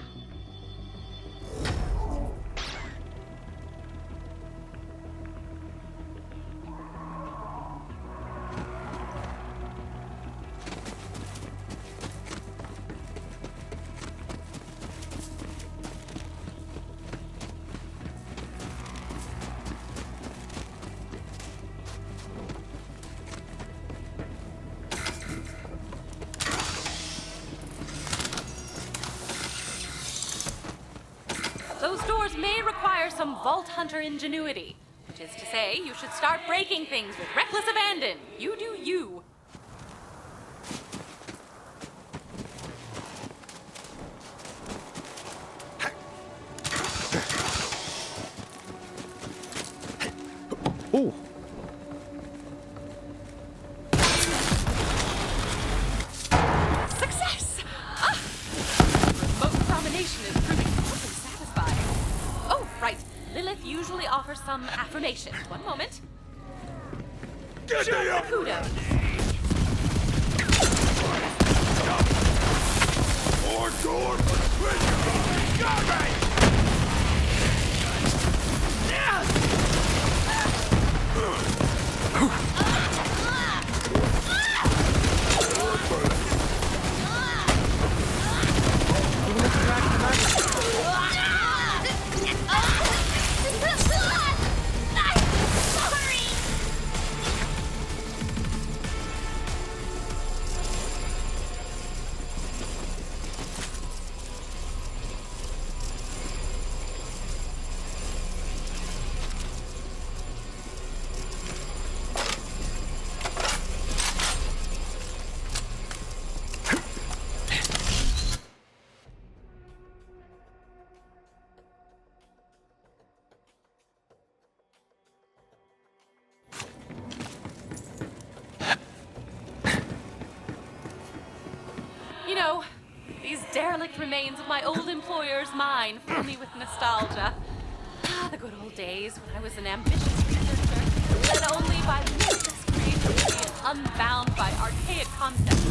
Those doors may require some Vault Hunter ingenuity, which is to say, you should start breaking things with reckless abandon. You do you. Ooh. Success! Ah! Remote domination is proving awfully satisfying. Oh, right. Lilith usually offers some affirmations. One moment. Get there! Kudos. More door for the treasure! Garbage! You know, these derelict remains of my old employer's mine fill me with nostalgia. Ah, the good old days when I was an ambitious researcher, led only by limitless creativity. He is unbound by archaic concepts.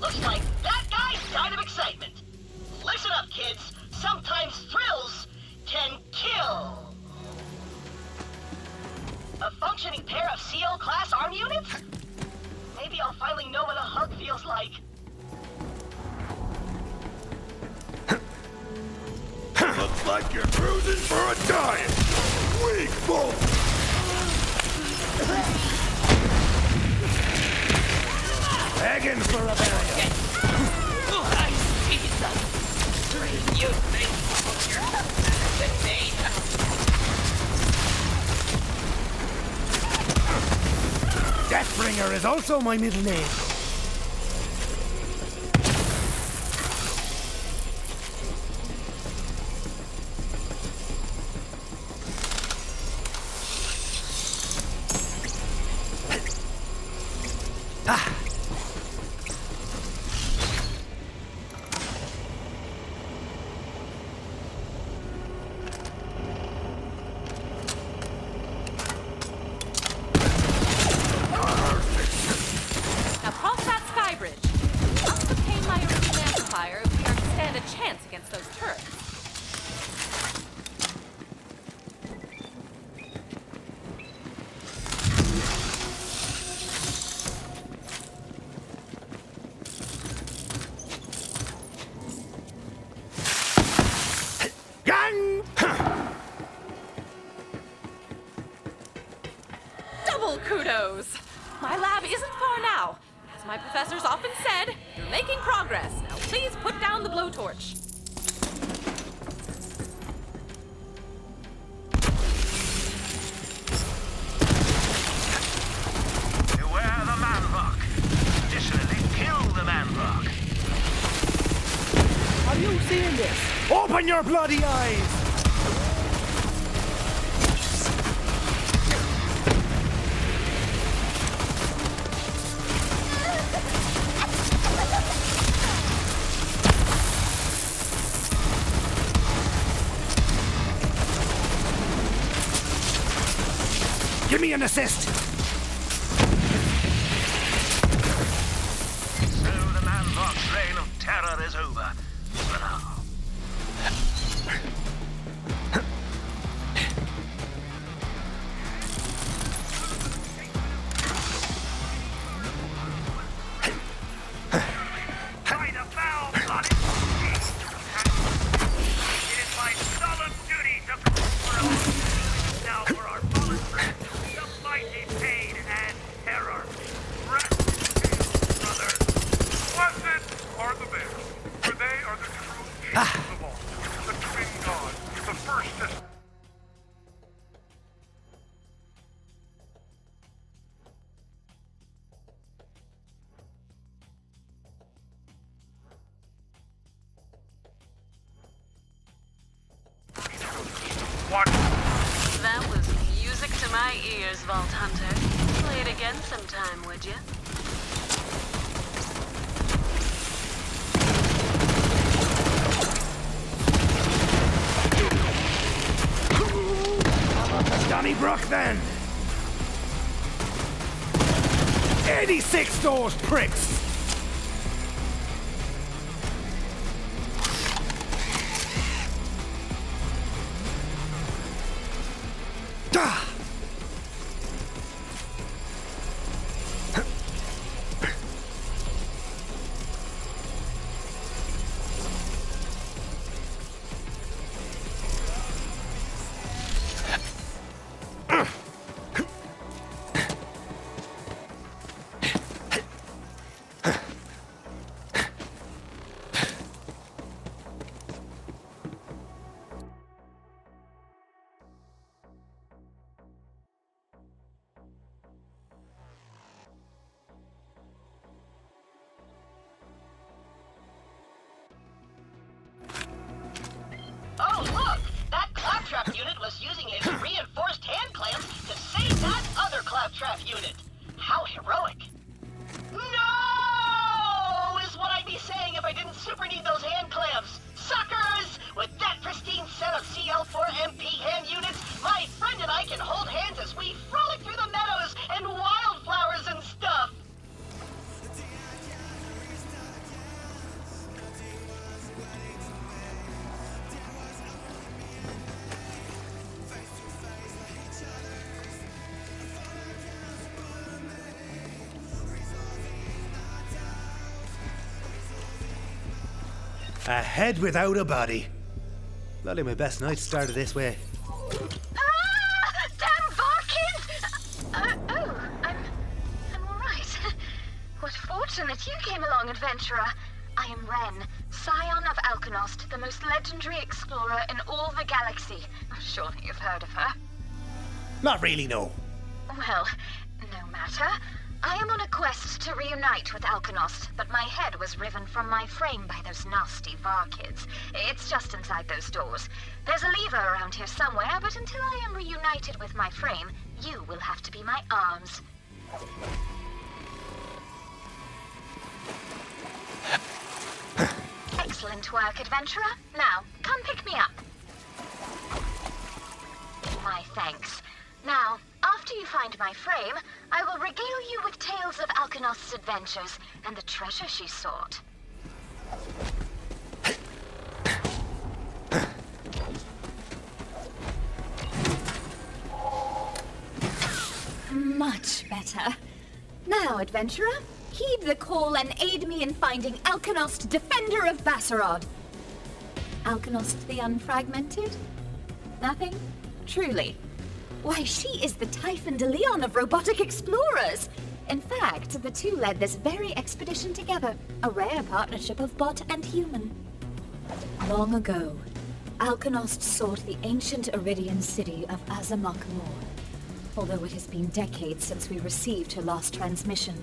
Looks like that guy's died of excitement. Listen up, kids. Sometimes thrills can kill. A functioning pair of CO-class arm units? Maybe I'll finally know what a hug feels like. Looks like you're cruising for a diet. Weak boy. Begging for a burial. You think you're better than me? Deathbringer is also my middle name. Now cross that sky bridge. Must obtain my original amplifier if we are to stand a chance against those turrets. Gang! Double kudos! My lab isn't far now. As my professors often said, you're making progress. Now please put down the blowtorch. Beware the man-rock. Additionally, kill the man-rock. Are you seeing this? Open your bloody eyes! Give me an assist! So the man-rock's reign of terror is over. For now. Try to foul, bloody! It is my solemn duty to now for our fallen friends, the mighty pain and terror. Rest in peace, brothers. Blessed are the men, for they are the true chiefs of all. The twin gods, the first to... What? That was music to my ears, Vault Hunter. Play it again sometime, would you? Donnybrook, then! 86 those pricks! A head without a body. Bloody my best night started this way. Ah! Damn Varkins! I'm all right. What fortunate you came along, adventurer. I am Ren, scion of Alkanost, the most legendary explorer in all the galaxy. Surely you've heard of her. Not really, no. Well, no matter. I am on a quest to reunite with Alkanost, but my head was riven from my frame by those nasty Varkids. It's just inside those doors. There's a lever around here somewhere, but until I am reunited with my frame, you will have to be my arms. Excellent work, adventurer. Now, come pick me up. My thanks. Now, after you find my frame, I will regale you with tales of Alkanost's adventures and the treasure she sought. Much better. Now, adventurer, heed the call and aid me in finding Alkanost, defender of Basarod. Alkanost the Unfragmented? Nothing? Truly? Why, she is the Typhon de Leon of robotic explorers! In fact, the two led this very expedition together, a rare partnership of bot and human. Long ago, Alkanost sought the ancient Iridian city of Azamak-Mor. Although it has been decades since we received her last transmission,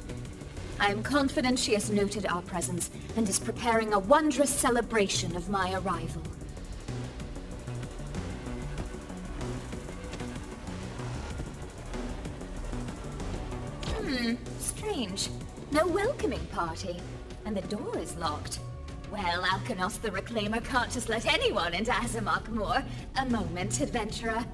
I am confident she has noted our presence and is preparing a wondrous celebration of my arrival. Strange. No welcoming party. And the door is locked. Well, Alkanost the Reclaimer can't just let anyone into Azamak-Mor. A moment, adventurer.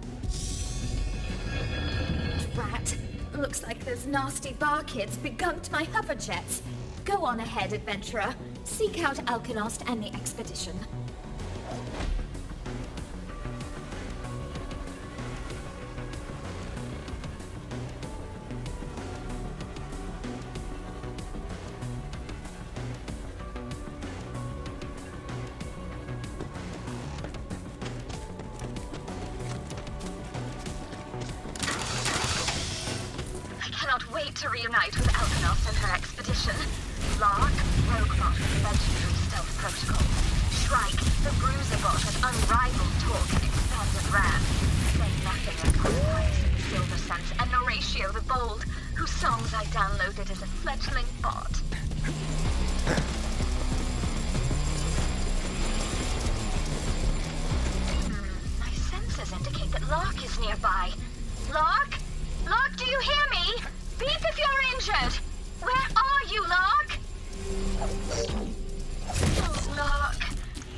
Drat. Looks like those nasty Varkids begunked my hover jets. Go on ahead, adventurer. Seek out Alkanost and the expedition. To reunite with Alkanost and her expedition. Lark, Roguebot with legendary stealth protocol. Shrike, the Bruiserbot with unrivaled torque and expanded RAM. Say nothing of Quagmires and Silver Sense and Horatio the Bold, whose songs I downloaded as a fledgling bot. My sensors indicate that Lark is nearby. Lark? Lark, do you hear me? Beep if you're injured! Where are you, Lark? Oh, Lark.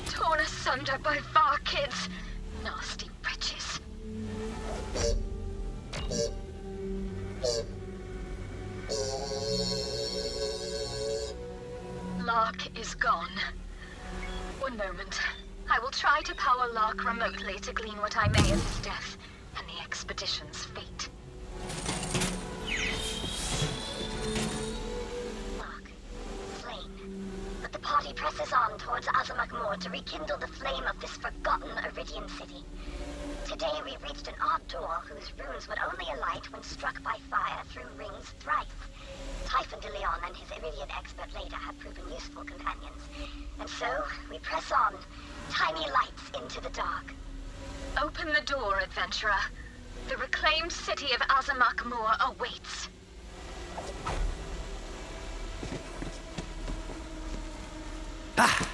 Torn asunder by Varkids. Nasty wretches. Lark is gone. One moment. I will try to power Lark remotely to glean what I may of his death and the expedition's fate. The party presses on towards Azamak-Mor to rekindle the flame of this forgotten Iridian city. Today we reached an odd door whose runes would only alight when struck by fire through rings thrice. Typhon de Leon and his Iridian expert later have proven useful companions. And so, we press on, tiny lights into the dark. Open the door, adventurer. The reclaimed city of Azamak-Mor awaits. Ah!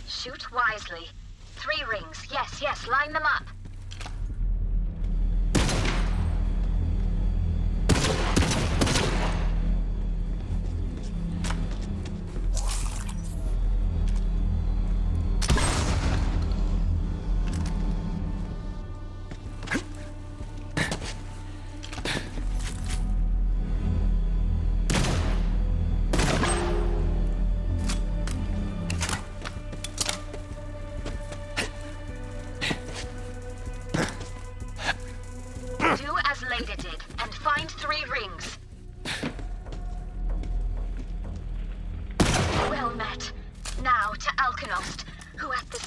Shoot wisely. 3 rings. Yes, line them up.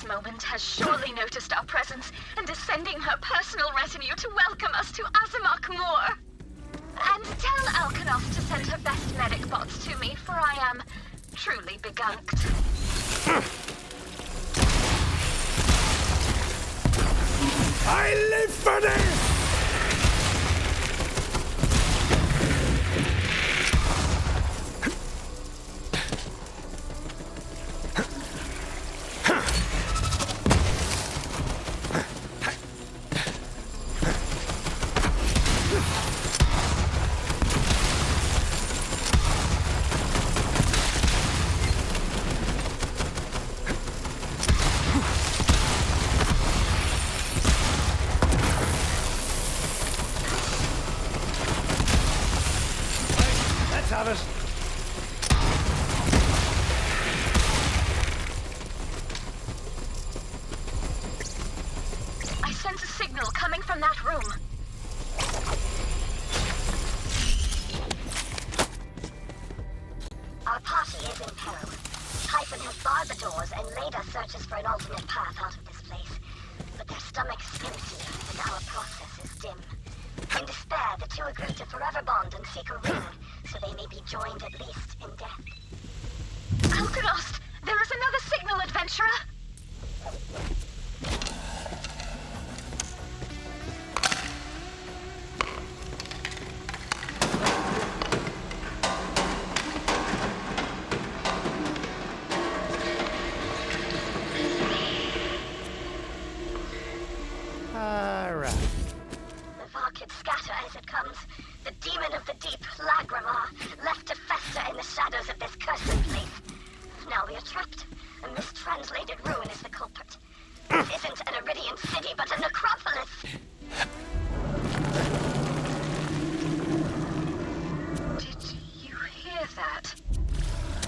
moment has surely noticed our presence and is sending her personal retinue to welcome us to Azamak Moor. And tell Alkanos to send her best medic bots to me, for I am truly begunked. I live for this! Have it. I sense a signal coming from that room. Our party is in peril. Typhon has barred the doors and laid us searches for an alternate path out of this place. But their stomachs empty and our process is dim. In despair, the two agree to forever bond and seek a ring, so they may be joined at least in death. Alkanost! There is another signal, adventurer! shadows of this cursed place. Now we are trapped. A mistranslated ruin is the culprit. This isn't an Iridian city, but a necropolis. Did you hear that?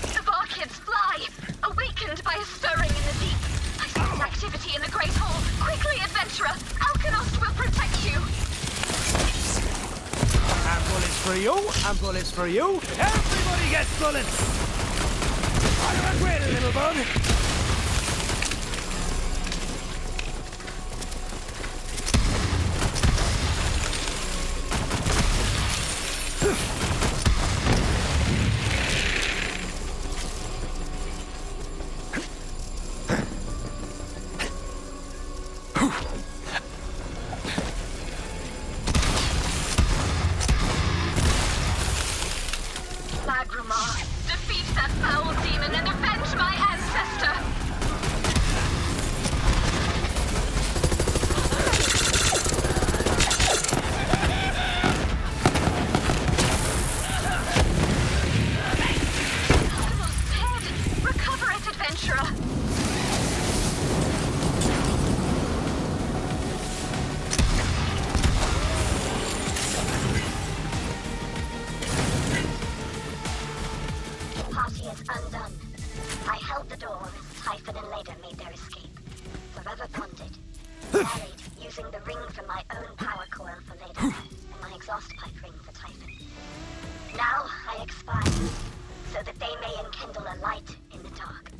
The Barkids fly, awakened by a stirring in the deep. I sense activity in the Great Hall. Quickly, adventurer! Alkanost will protect you! And bullets for you, and bullets for you. Everybody gets bullets! On a grill, little bud. Defeat that foul demon and avenge my ancestor! Almost dead! Recover it, adventurer! Undone. I held the door as Typhon and Leda made their escape. Forever bonded. Married, using the ring from my own power coil for Leda, and my exhaust pipe ring for Typhon. Now I expire, so that they may enkindle a light in the dark.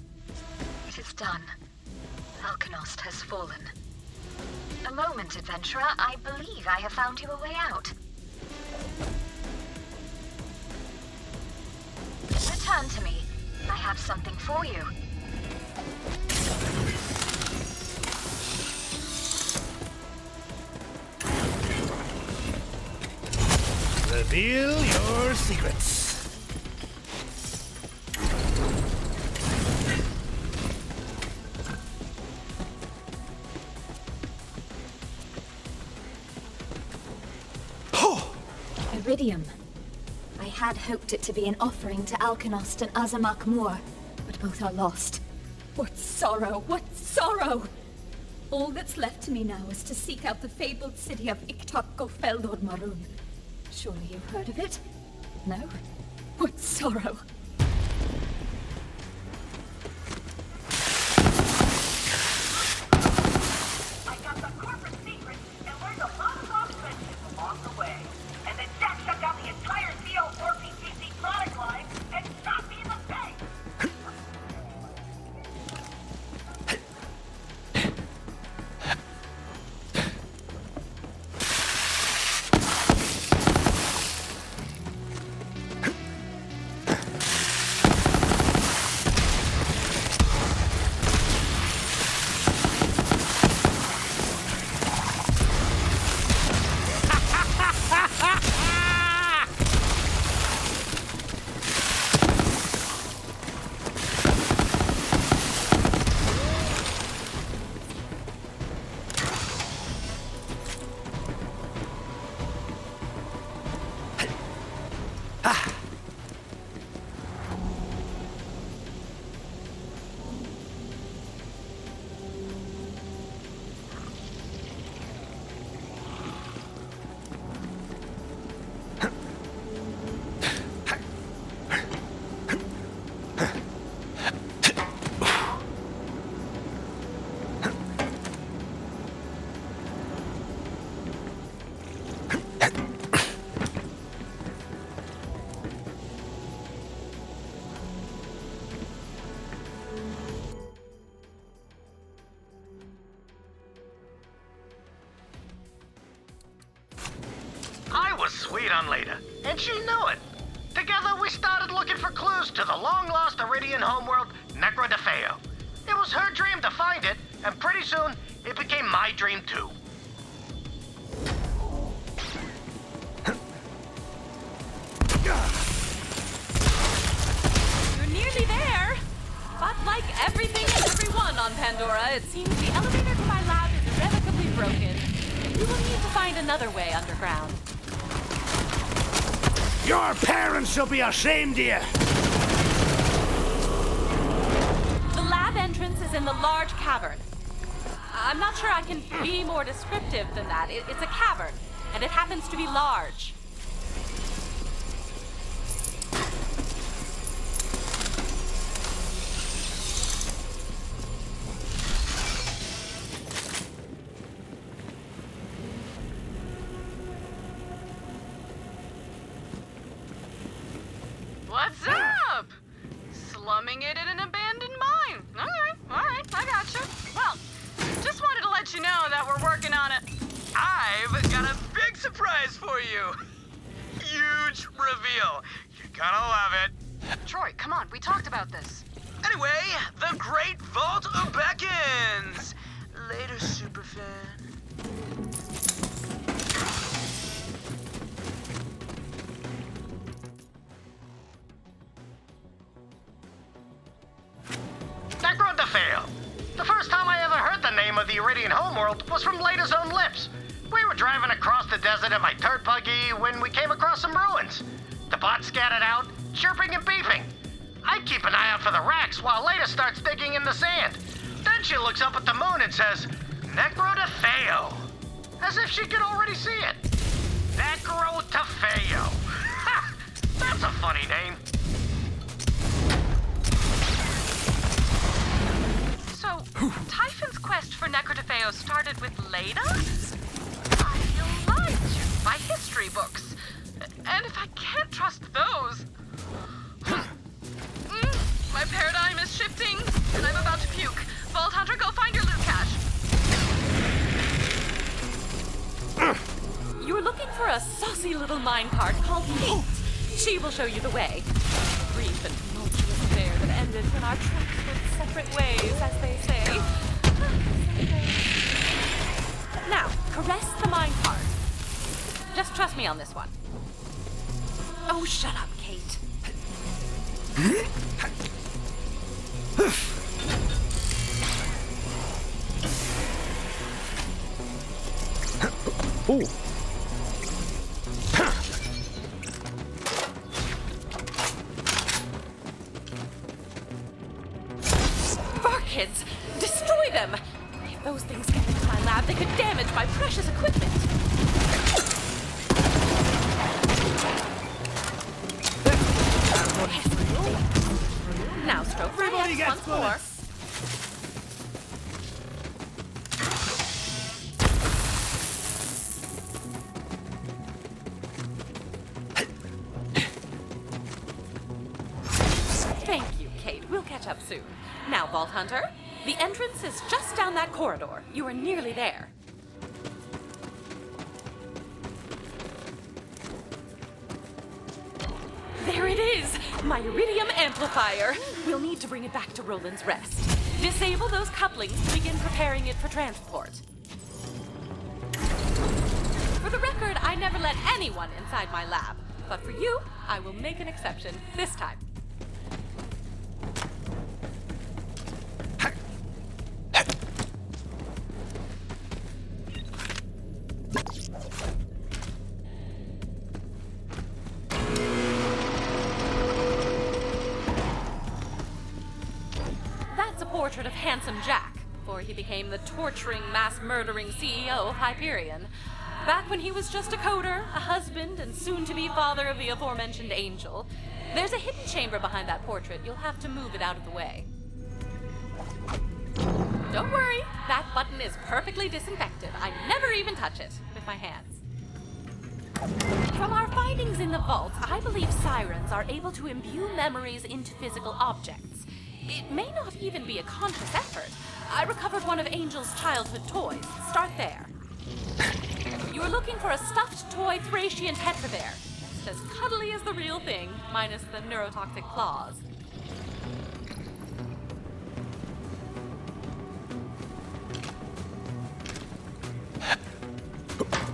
It is done. Alkanost has fallen. A moment, adventurer. I believe I have found you a way out. Return to me. I have something for you. Reveal your secrets. Iridium. I had hoped it to be an offering to Alkanost and Azamak Moor, but both are lost. What sorrow, what sorrow! All that's left to me now is to seek out the fabled city of Iktok Gofeldor Maroon. Surely you've heard of it? No? What sorrow! I got the corporate secret and learned a lot of obstacles along the way. And then Jack shut down the entire CO4PCC product line and shot me in the face! around later, and she knew it. Together, we started looking for clues to the long-lost Iridian homeworld, Necro de Feo. It was her dream to find it, and pretty soon, it became my dream too. You're nearly there. But like everything and everyone on Pandora, it seems the elevator to my lab is irrevocably broken. We will need to find another way underground. Your parents shall be ashamed of you! The lab entrance is in the large cavern. I'm not sure I can be more descriptive than that. It's a cavern, and it happens to be large. What's up? Slumming it in an abandoned mine. Alright, I gotcha. Well, just wanted to let you know that we're working on it. I've got a big surprise for you. Huge reveal. You're gonna love it. Troy, come on, we talked about this. Anyway, the Great Vault beckons. Later, superfan. Necro de Feo. The first time I ever heard the name of the Iridian homeworld was from Lada's own lips. We were driving across the desert in my turd buggy when we came across some ruins. The bot scattered out, chirping and beeping. I keep an eye out for the racks while Lada starts digging in the sand. Then she looks up at the moon and says, Necro de Feo. As if she could already see it. Necro de Feo. Ha! That's a funny name. So, Typhon's quest for Necro de Feo started with Leda? I lied to by history books. And if I can't trust those... my paradigm is shifting, and I'm about to puke. Vault Hunter, go find your loot cache. You're looking for a saucy little minecart called Kate. She will show you the way. A brief and tumultuous affair that ended when our tracks went separate ways, as they say. Now, caress the minecart. Just trust me on this one. Oh, shut up, Kate. Ooh. Kids, destroy them! If those things get into my lab, they could damage my precious equipment. Now stroke my Everybody hands gets once more. bullets. Thank you, Kate. We'll catch up soon. Now, Vault Hunter, the entrance is just down that corridor. You are nearly there. There it is! My iridium amplifier. We'll need to bring it back to Roland's Rest. Disable those couplings to begin preparing it for transport. For the record, I never let anyone inside my lab. But for you, I will make an exception this time. That's a portrait of Handsome Jack, before he became the torturing, mass-murdering CEO of Hyperion. Back when he was just a coder, a husband, and soon-to-be father of the aforementioned Angel. There's a hidden chamber behind that portrait. You'll have to move it out of the way. Don't worry, that button is perfectly disinfected. I never even touch it with my hands. From our findings in the vault, I believe sirens are able to imbue memories into physical objects. It may not even be a conscious effort. I recovered one of Angel's childhood toys. Start there. You're looking for a stuffed toy Thracian Tetra Bear. just as cuddly as the real thing, minus the neurotoxic claws.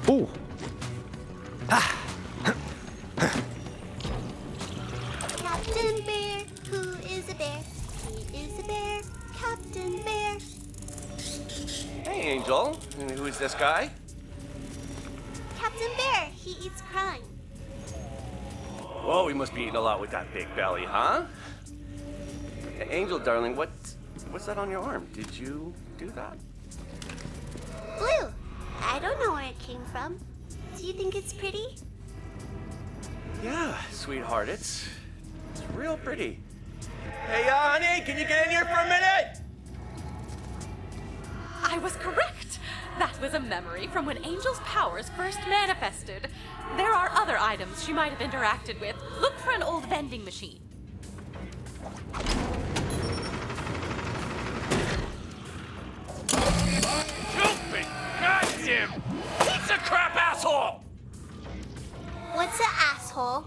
Ooh. Captain Bear, who is a bear? He is a bear, Captain Bear. Hey, Angel. And who's this guy? Captain Bear, he eats crime. Whoa, he must be eating a lot with that big belly, huh? Angel, darling, what's that on your arm? Did you do that? Blue. I don't know where it came from. Do you think it's pretty? Yeah, sweetheart, it's real pretty. Hey, honey, can you get in here for a minute? I was correct! That was a memory from when Angel's powers first manifested. There are other items she might have interacted with. Look for an old vending machine. Stupid! Goddamn! Piece of crap asshole! What's an asshole?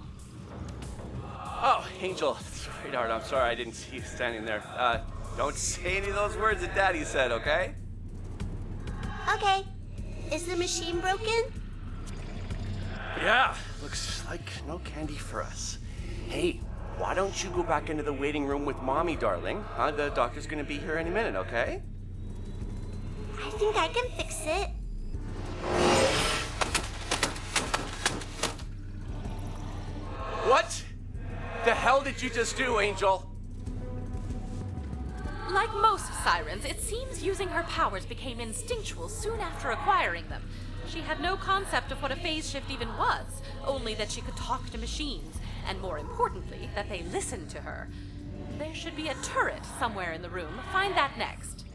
Oh, Angel, sweetheart, I'm sorry I didn't see you standing there. Don't say any of those words that Daddy said, okay? Okay. Is the machine broken? Yeah, looks like no candy for us. Hey, why don't you go back into the waiting room with Mommy, darling? The doctor's gonna be here any minute, okay? I think I can fix it. What the hell did you just do, Angel? Like most sirens, it seems using her powers became instinctual soon after acquiring them. She had no concept of what a phase shift even was, only that she could talk to machines, and more importantly, that they listened to her. There should be a turret somewhere in the room. Find that next.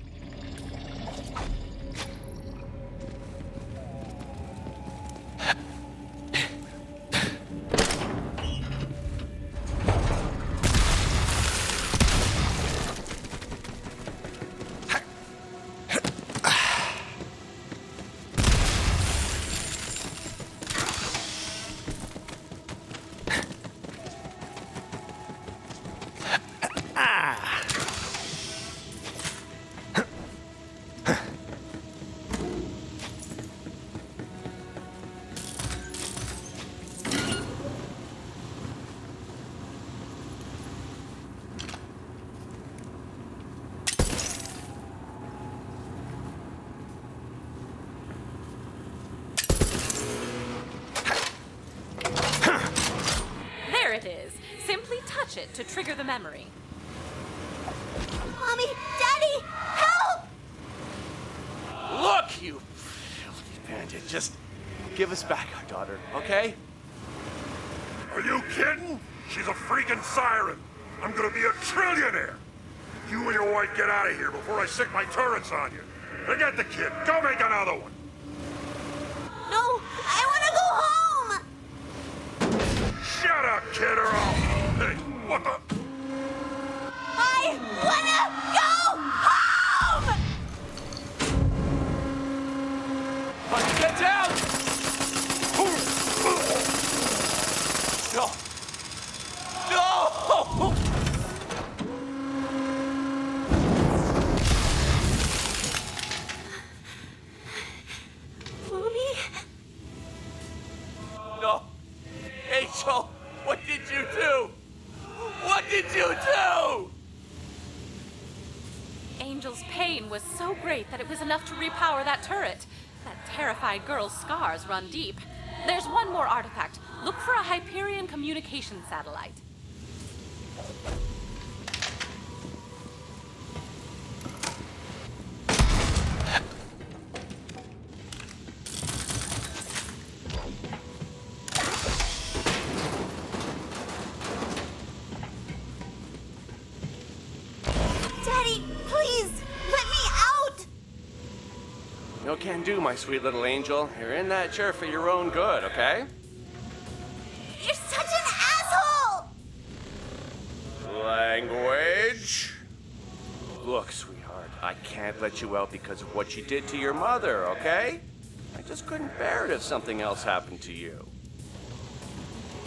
There it is. Simply touch it to trigger the memory. Mommy, Daddy, help! Look, you filthy bandit. Just give us back our daughter, okay? Are you kidding? She's a freaking siren. I'm gonna be a trillionaire. You and your wife get out of here before I stick my turrets on you. Forget the kid. Go make another one. No, I want to go home! Shut up, kid, or I'll... Hey, what the... I want to go home! Get down! No! No! Mommy? No! Angel, what did you do? What did you do? Angel's pain was so great that it was enough to repower that turret. That terrified girl's scars run deep. There's one more artifact. Look for a Hyperion communication satellite. Daddy, please, let me out! No can do, my sweet little angel. You're in that chair for your own good, okay? You're such an asshole! Language. Look, sweetheart, I can't let you out because of what you did to your mother, okay? I just couldn't bear it if something else happened to you.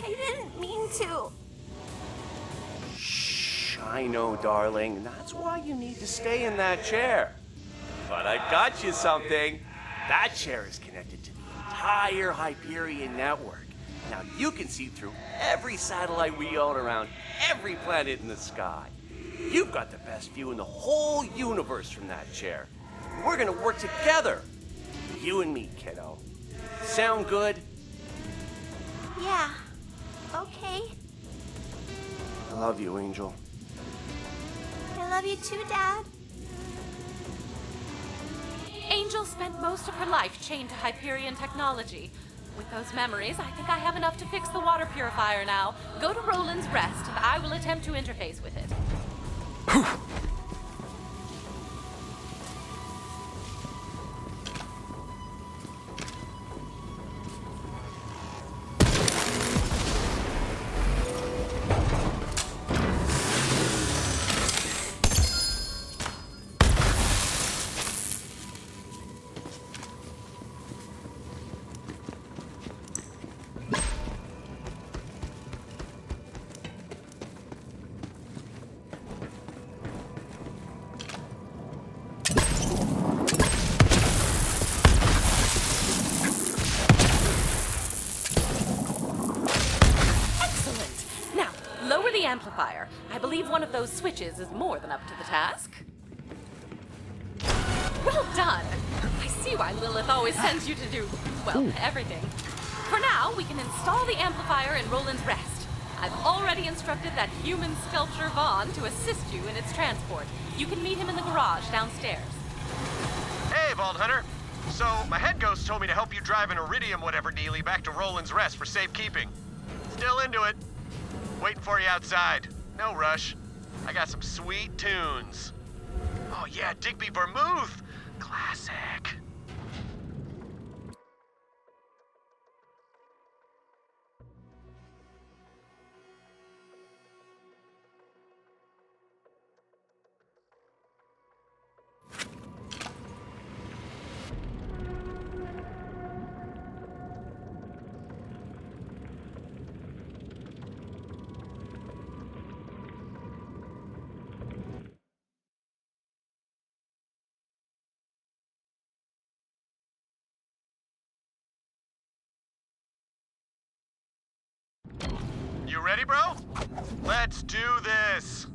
I didn't mean to. Shh, I know, darling. That's why you need to stay in that chair. But I got you something. That chair is connected to the entire Hyperion network. Now you can see through every satellite we own around every planet in the sky. You've got the best view in the whole universe from that chair. We're gonna work together. You and me, kiddo. Sound good? Yeah. Okay. I love you, Angel. I love you too, Dad. Angel spent most of her life chained to Hyperion technology. With those memories, I think I have enough to fix the water purifier now. Go to Roland's Rest, and I will attempt to interface with it. Amplifier. I believe one of those switches is more than up to the task. Well done! I see why Lilith always sends you to do, well, everything. For now, we can install the amplifier in Roland's Rest. I've already instructed that human sculpture Vaughn to assist you in its transport. You can meet him in the garage downstairs. Hey, Vault Hunter. So, my head ghost told me to help you drive an Iridium whatever dealie back to Roland's Rest for safekeeping. Still into it. Waiting for you outside. No rush. I got some sweet tunes. Oh yeah, Digby Vermouth. Classic. You ready, bro? Let's do this.